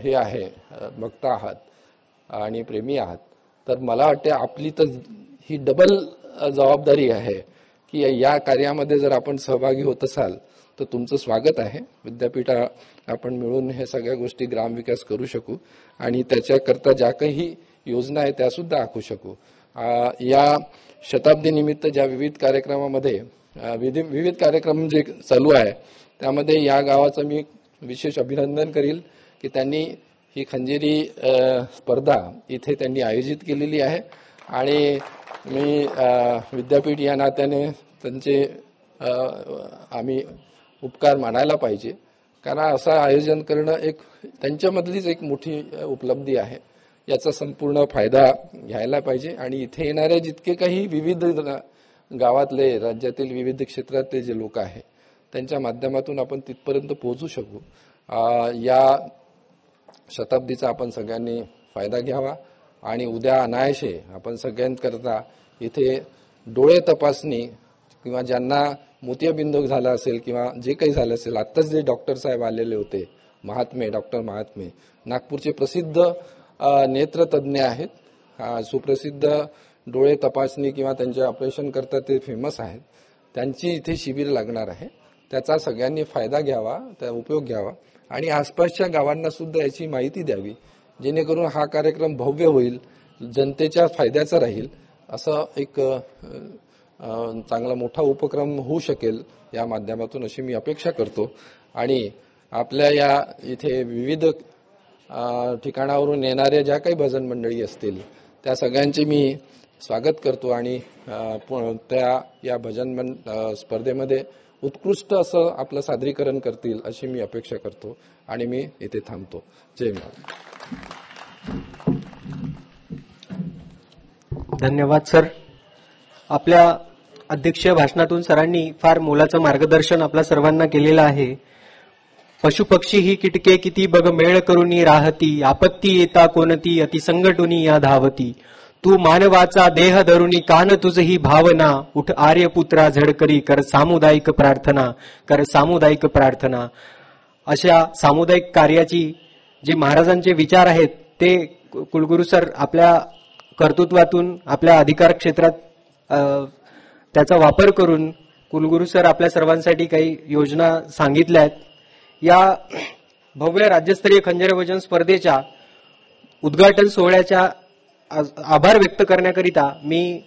हे आहे भक्त आहात आणि प्रेमी आहात, तर मला वाटते आपली तर ही डबल जबाबदारी आहे की या कार्यामध्ये जर आपण सहभागी होत असाल तर तुमचं स्वागत आहे. विद्यापीठ आपण मिळून हे सगळ्या गोष्टी ग्रामविकास करू शकू आणि त्याच्याकरता ज्या काही योजना आहे त्या सुद्धा आखू शकू. या शताब्दी निमित्त ज्या विविध कार्यक्रमामध्ये विविध कार्यक्रम जे चालू आहे त्यामध्ये या गावाचं मी विशेष अभिनंदन करील की त्यांनी ही खंजेरी स्पर्धा इथे त्यांनी आयोजित केलेली आहे. आणि मी विद्यापीठ या नात्याने त्यांचे आम्ही उपकार मानायला पाहिजे, कारण असं आयोजन करणं एक त्यांच्यामधलीच एक मोठी उपलब्धी आहे. याचा संपूर्ण फायदा घ्यायला पाहिजे. आणि इथे येणारे जितके काही विविध गावातले राज्यातील विविध क्षेत्रातले जे लोक आहेत त्यांच्या माध्यमातून आपण तिथपर्यंत पोहोचू शकू. या शताब्दीचा आपण सगळ्यांनी फायदा घ्यावा. आणि उद्या अनायासे आपण सगळ्यांकरता इथे डोळे तपासणी किंवा ज्यांना मोतियाबिंदू झाला असेल किंवा जे काही झालं असेल, आत्ताच जे डॉक्टर साहेब आलेले होते डॉक्टर महात्मे नागपूरचे प्रसिद्ध नेत्रतज्ञ आहेत, सुप्रसिद्ध डोळे तपासणी किंवा त्यांचे ऑपरेशन करतात ते फेमस आहेत. त्यांची इथे शिबिर लागणार आहे. त्याचा सगळ्यांनी फायदा घ्यावा, त्याचा उपयोग घ्यावा आणि आसपासच्या गावांना सुद्धा याची माहिती द्यावी, जेणेकरून हा कार्यक्रम भव्य होईल, जनतेच्या फायद्याचा राहील. असं एक चांगला मोठा उपक्रम होऊ शकेल या माध्यमातून अशी मी अपेक्षा करतो. आणि आपल्या या इथे विविध ठिकाणावरून येणाऱ्या ज्या काही भजन मंडळी असतील त्या सगळ्यांचे मी स्वागत करतो आणि त्या या भजन स्पर्धेमध्ये उत्कृष्ट असं आपलं सादरीकरण करतील अशी मी अपेक्षा करतो. आणि मी इथे थांबतो. जय महाराज. धन्यवाद सर. आपल्या अध्यक्षीय भाषणातून सरांनी फार मोलाचं मार्गदर्शन आपल्या सर्वांना केलेलं आहे. पशुपक्षी ही कीटके किती बघ मेळ करूनी राहती, आपत्ती येता कोणती अति संकटुनी या धावती. तू मानवाचा देह धरुनी कान तुझही भावना, उठ आर्यपुत्रा झडकरी कर सामुदायिक प्रार्थना, कर सामुदायिक प्रार्थना. अशा सामुदायिक कार्याची जे महाराजांचे विचार आहेत ते कुलगुरू सर आपल्या कर्तृत्वातून आपल्या अधिकार क्षेत्रात त्याचा वापर करून कुलगुरू सर आपल्या सर्वांसाठी काही योजना सांगितल्या आहेत. या भव्य राज्यस्तरीय खंजरी भजन स्पर्धेच्या उद्घाटन सोहळ्याच्या आभार व्यक्त करण्याकरिता मी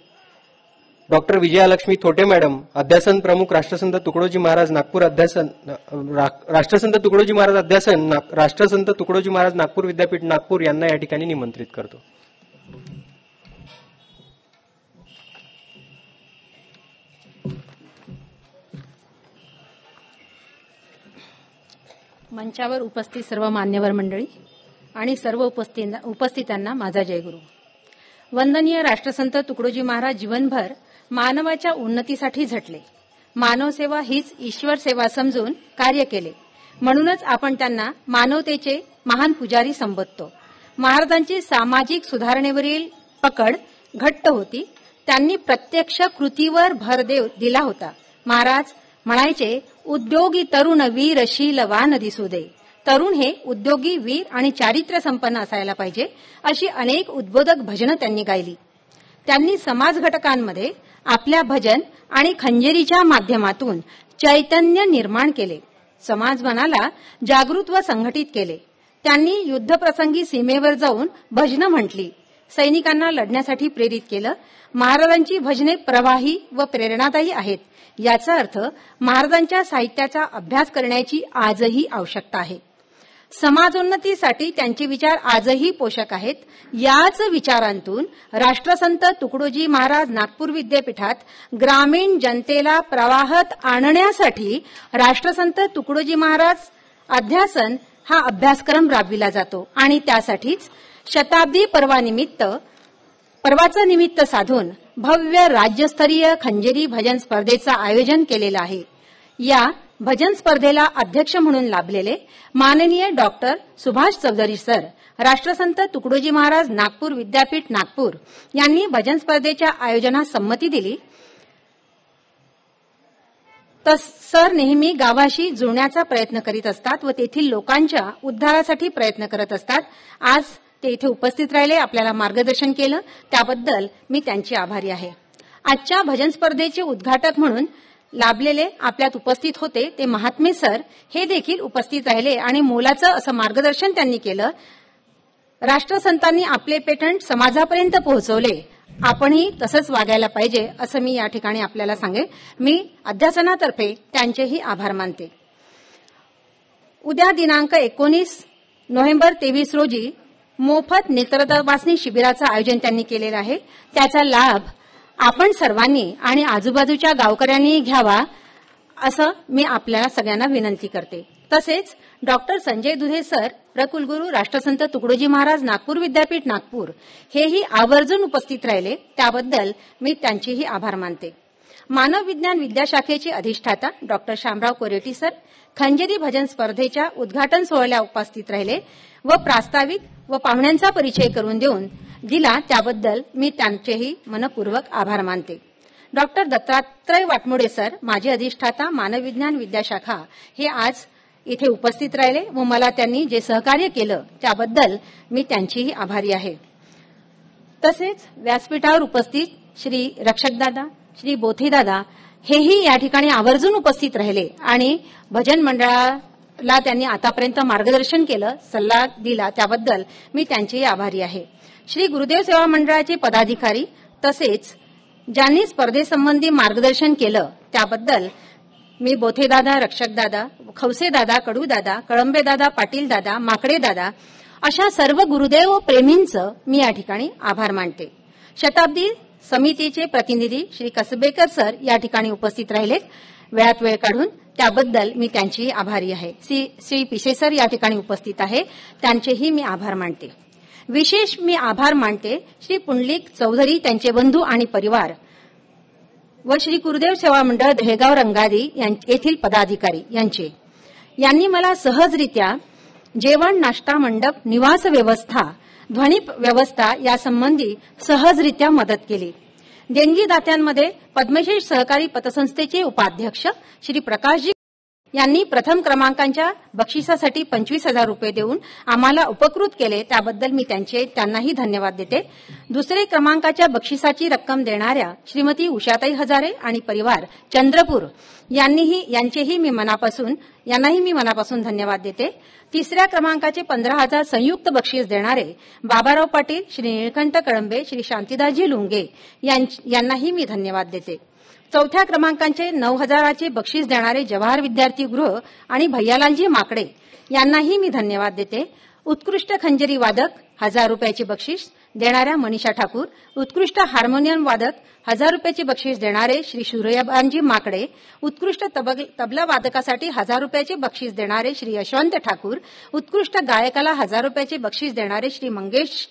डॉक्टर विजयालक्ष्मी थोटे मॅडम, अध्यासन प्रमुख राष्ट्रसंत तुकडोजी महाराज नागपूर अध्यासन, राष्ट्रसंत तुकडोजी महाराज अध्यासन, राष्ट्रसंत तुकडोजी महाराज नागपूर विद्यापीठ नागपूर यांना या ठिकाणी निमंत्रित करतो. मंचावर उपस्थित सर्व मान्यवर मंडळी आणि सर्व उपस्थितांना माझा जयगुरु. वंदनीय राष्ट्रसंत तुकडोजी महाराज जीवनभर मानवाच्या उन्नतीसाठी झटले. मानवसेवा हीच ईश्वर सेवा समजून कार्य केले. म्हणूनच आपण त्यांना मानवतेचे महान पुजारी संबोधतो. महाराजांची सामाजिक सुधारणेवरील पकड घट्ट होती. त्यांनी प्रत्यक्ष कृतीवर भर दिला होता. महाराज म्हणायचे, उद्योगी तरुण वीर शीलवान दिसू दे. तरुण हे उद्योगी, वीर आणि चारित्र्य संपन्न असायला पाहिजे, अशी अनेक उद्बोधक भजनं त्यांनी गायली. त्यांनी समाज घटकांमध्ये आपल्या भजन आणि खंजेरीच्या माध्यमातून चैतन्य निर्माण केले. समाज मनाला जागृत व संघटित केले. त्यांनी युद्धप्रसंगी सीमेवर जाऊन भजनं म्हटली, सैनिकांना लढण्यासाठी प्रेरित केलं. महाराजांची भजने प्रवाही व प्रेरणादायी आहेत. याचा अर्थ महाराजांच्या साहित्याचा अभ्यास करण्याची आजही आवश्यकता आहे. समाजोन्नतीसाठी त्यांचे विचार आजही पोषक आहेत. याच विचारांतून राष्ट्रसंत तुकडोजी महाराज नागपूर विद्यापीठात ग्रामीण जनतेला प्रवाहात आणण्यासाठी राष्ट्रसंत तुकडोजी महाराज अध्यासन हा अभ्यासक्रम राबविला जातो आणि त्यासाठीच शताब्दी पर्वाचं निमित्त साधून भव्य राज्यस्तरीय खंजेरी भजन स्पर्धेचं आयोजन केलेलं आहे. या भजन स्पर्धेला अध्यक्ष म्हणून लाभलेले माननीय डॉक्टर सुभाष चौधरी सर, राष्ट्रसंत तुकडोजी महाराज नागपूर विद्यापीठ नागपूर यांनी भजन स्पर्धेच्या आयोजनास संमती दिली. सर नेहमी गावाशी जुळण्याचा प्रयत्न करीत असतात व तेथील लोकांच्या उद्धारासाठी प्रयत्न करत असतात. आज ते इथे उपस्थित राहिले, आपल्याला मार्गदर्शन केलं, त्याबद्दल मी त्यांची आभारी आहे. आजच्या भजन स्पर्धेचे उद्घाटक म्हणून लाभलेले आपल्यात उपस्थित होते ते महात्मे सर हे देखील उपस्थित राहिले आणि मोलाचं असं मार्गदर्शन त्यांनी केलं. राष्ट्रसंतांनी आपले पेटंट समाजापर्यंत पोहोचवले, आपणही तसंच वागायला पाहिजे असं मी या ठिकाणी आपल्याला सांगेन. मी अध्यासनातर्फे त्यांचेही आभार मानते. उद्या दिनांक 19 नोव्हेंबर 23 रोजी मोफत नेत्र तपासणी शिबिराचं आयोजन त्यांनी केलेलं आहे. त्याचा लाभ आपण सर्वांनी आणि आजूबाजूच्या गावकऱ्यांनी घ्यावा असं मी आपल्याला सगळ्यांना विनंती करते. तसेच डॉक्टर संजय दुधे सर, प्रकुलगुरू राष्ट्रसंत तुकडोजी महाराज नागपूर विद्यापीठ नागपूर हेही आवर्जून उपस्थित राहिले, त्याबद्दल मी त्यांचेही आभार मानते. मानव विज्ञान विद्याशाखेचे अधिष्ठाता डॉक्टर शामराव कोरेटी सर खंजेरी भजन स्पर्धेच्या उद्घाटन सोहळ्याला उपस्थित राहिले व प्रास्ताविक व पाहुण्यांचा परिचय करून देऊन दिला, त्याबद्दल मी त्यांचेही मनपूर्वक आभार मानते. डॉक्टर दत्तात्रय वाटमोडे सर, माजी अधिष्ठाता मानव विज्ञान विद्याशाखा, हे आज इथे उपस्थित राहिले व मला त्यांनी जे सहकार्य केलं त्याबद्दल मी त्यांचीही आभारी आहे. तसेच व्यासपीठावर उपस्थित श्री रक्षकदादा, श्री बोथेदादा हेही या ठिकाणी आवर्जून उपस्थित राहिले आणि भजन मंडळाला त्यांनी आतापर्यंत मार्गदर्शन केलं, सल्ला दिला, त्याबद्दल मी त्यांचेही आभारी आहे. श्री गुरुदेव सेवा मंडळाचे पदाधिकारी तसेच ज्यांनी स्पर्धेसंबंधी मार्गदर्शन केलं त्याबद्दल मी बोथेदादा, रक्षकदादा, खवसेदादा, कडूदादा, कळंबेदादा, पाटीलदादा, माकडेदादा अशा सर्व गुरुदेव प्रेमींचं मी या ठिकाणी आभार मानते. शताब्दी समितीचे प्रतिनिधी श्री कसबेकर सर या ठिकाणी उपस्थित राहिले वेळात वेळ काढून, त्याबद्दल मी त्यांचीही आभारी आहे. श्री पिसे सर या ठिकाणी उपस्थित आहे, त्यांचेही मी आभार मानते. विशेष मी आभार मानते श्री पुंडलिक चौधरी, त्यांचे बंधू आणि परिवार व श्री गुरुदेव सेवा मंडळ दहेगाव रंगारी येथील पदाधिकारी यांनी मला सहजरित्या जेवण, नाश्ता, मंडप, निवास व्यवस्था, ध्वनी व्यवस्था यासंबंधी सहजरित्या मदत केली. देणगीदात्यांमध्ये पद्मश्री सहकारी पतसंस्थेचे उपाध्यक्ष श्री प्रकाशजी यांनी प्रथम क्रमांकाच्या बक्षिसासाठी 25,000 रुपये देऊन आम्हाला उपकृत केले, त्याबद्दल मी त्यांनाही धन्यवाद देते. दुसरे क्रमांकाच्या बक्षिसाची रक्कम देणाऱ्या श्रीमती उषाताई हजारे आणि परिवार चंद्रपूर यांनाही मी मनापासून धन्यवाद देते. तिसऱ्या क्रमांकाचे 15,000 संयुक्त बक्षीस देणारे बाबाराव पाटील, श्री निळकंठ कळंबे, श्री शांतीदासजी लुंगे यांनाही मी धन्यवाद देते. चौथ्या क्रमांकाचे 9,000चे बक्षीस देणारे जवाहर विद्यार्थी गृह आणि भैयालालजी माकडे यांनाही मी धन्यवाद देते. उत्कृष्ट खंजेरी वादक 1,000 रुपयाचे बक्षीस देणाऱ्या मनीषा ठाकूर, उत्कृष्ट हार्मोनियम वादक 1,000 रुपयाचे बक्षीस देणारे श्री सूर्यबानजी माकडे, उत्कृष्ट तबला वादकासाठी 1,000 रुपयाचे बक्षीस देणारे श्री यशवंत ठाकूर, उत्कृष्ट गायकाला 1,000 रुपयाचे बक्षीस देणारे श्री मंगेश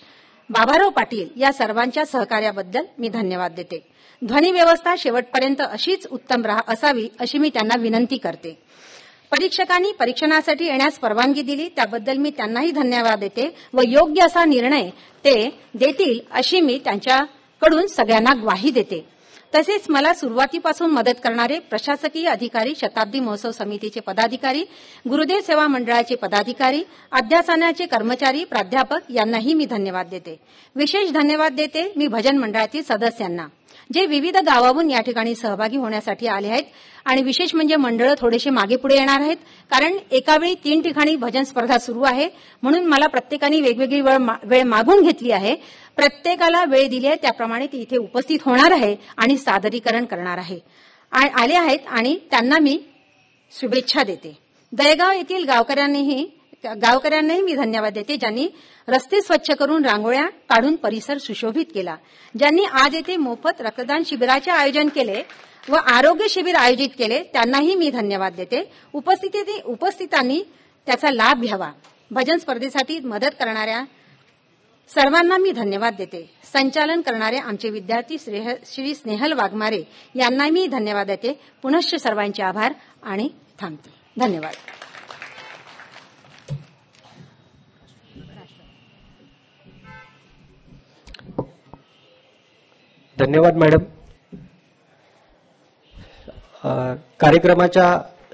बाबाराव पाटील या सर्वांच्या सहकार्याबद्दल मी धन्यवाद देते. ध्वनी व्यवस्था शेवटपर्यंत अशीच उत्तम असावी अशी मी त्यांना विनंती करते. परीक्षकांनी परीक्षणासाठी येण्यास परवानगी दिली त्याबद्दल मी त्यांनाही धन्यवाद देते व योग्य असा निर्णय ते देतील अशी मी त्यांच्याकडून सगळ्यांना ग्वाही देते. तसेच मला सुरुवातीपासून मदत करणारे प्रशासकीय अधिकारी, शताब्दी महोत्सव समितीचे पदाधिकारी, गुरुदेव सेवा मंडळाचे पदाधिकारी, अध्यासनाचे कर्मचारी, प्राध्यापक यांनाही मी धन्यवाद देते. विशेष धन्यवाद देते मी भजन मंडळातील सदस्यांना जे विविध गावाहून या ठिकाणी सहभागी होण्यासाठी आले आहेत. आणि विशेष म्हणजे मंडळ थोडेसे मागे पुढे येणार आहेत कारण एकावेळी 3 ठिकाणी भजन स्पर्धा सुरू आहे म्हणून मला प्रत्येकाने वेगवेगळी वेळ मागून घेतली आहे. प्रत्येकाला वेळ दिली आहे त्याप्रमाणे ती इथे उपस्थित होणार आहे आणि सादरीकरण करणार आहे आले आहेत आणि त्यांना मी शुभेच्छा देते. दहेगाव येथील गावकऱ्यांनाही मी धन्यवाद देते ज्यांनी रस्ते स्वच्छ करून रांगोळ्या काढून परिसर सुशोभित केला. ज्यांनी आज येथे मोफत रक्तदान शिबिराचे आयोजन केले व आरोग्य शिबिर आयोजित केले त्यांनाही मी धन्यवाद देते. उपस्थितांनी त्याचा लाभ घ्यावा. भजन स्पर्धेसाठी मदत करणाऱ्या सर्वांना मी धन्यवाद देते. संचालन करणारे आमचे विद्यार्थी श्री स्नेहल वाघमारे यांना मी धन्यवाद देते. पुनश्च सर्वांचे आभार आणि थांबते. धन्यवाद. धन्यवाद मॅडम. कार्यक्रमाच्या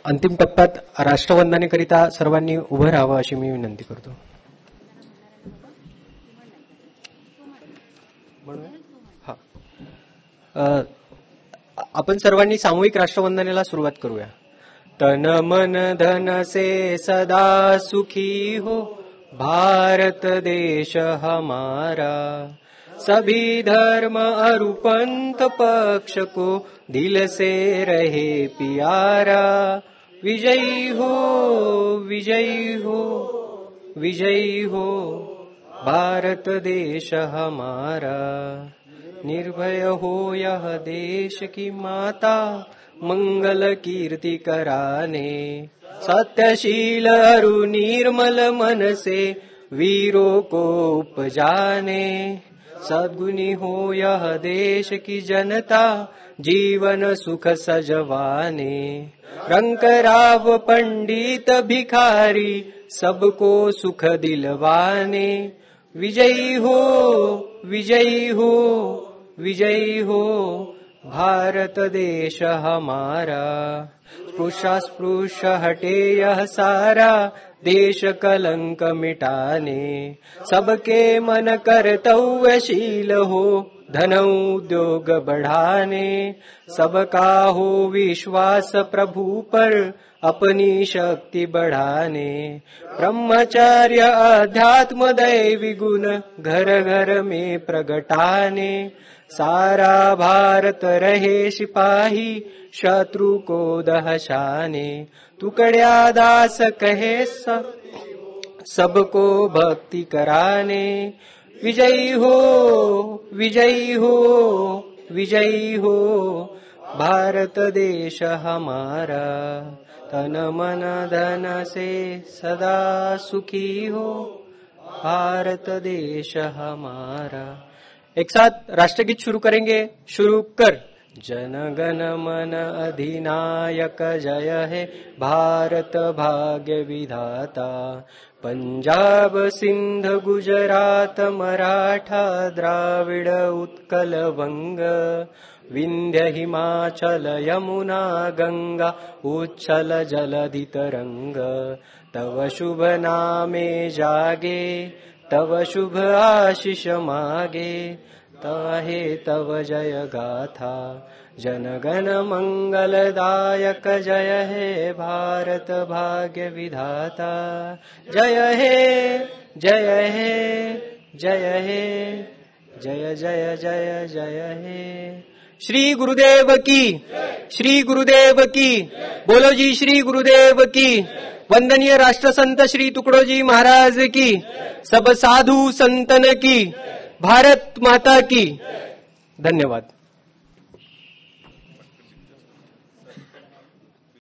अंतिम टप्प्यात राष्ट्रवंदनेकरिता सर्वांनी उभं राहावं अशी मी विनंती करतो. आपण सर्वांनी सामूहिक राष्ट्रवंदनेला सुरुवात करूया. तन मन धन से सदा सुखी हो भारत देश हमारा, सभी धर्म अरु पंथ पक्ष को दिल से रहे प्यारा. विजयी हो विजयी हो विजयी हो भारत देश हमारा. निर्भय हो यह देश की माता, मंगल कीर्ति कराने. सत्यशील अरु निर्मल मन से वीरों को उपजाने. सद्गुणी हो यह देश की जनता, जीवन सुख सजवाने. रंक राव पंडित भिखारी, सबको सुख दिलवाने. विजयी हो विजयी हो विजयी हो भारत देश हमारा. स्पृश्य हटे यह सारा, देश कलंक मिटाने. सबके मन कर्तव्यशील हो, धन उद्योग बढ़ाने. सबका हो विश्वास प्रभु पर, अपनी शक्ति बढ़ाने. ब्रह्मचर्य अध्यात्म दैवी गुण, घर घर में प्रगटाने. सारा भारत रहे सिपाही, शत्रु को दहशाने. टुकड़िया दास कहे सबको भक्ति कराने. विजयी हो विजयी हो विजयी हो भारत देश हमारा. तन मन धन से सदा सुखी हो भारत देश हमारा. एक साथ राष्ट्रगीत शुरू करेंगे. शुरू कर. जन गण मन अधिनायक जय है भारत भाग्य विधाता. पंजाब सिंध गुजरात मराठा द्राविड उत्कल वंग. विंध्य हिमाचल यमुना गंगा उच्छल जलधि तरंग. तव शुभ नामे जागे, तव शुभ आशीष मागे. ताहे तव जय गाथा, जनगण मंगलदायक जय हे भारत भाग्य विधाता. जय हे जय हे जय हे जय जय जय जय हे. श्री गुरुदेव की, श्री गुरुदेव की. बोलो जी श्री गुरुदेव की. वंदनीय राष्ट्रसंत श्री तुकडोजी महाराज की. सब साधु संतन की. भारत माता की. धन्यवाद.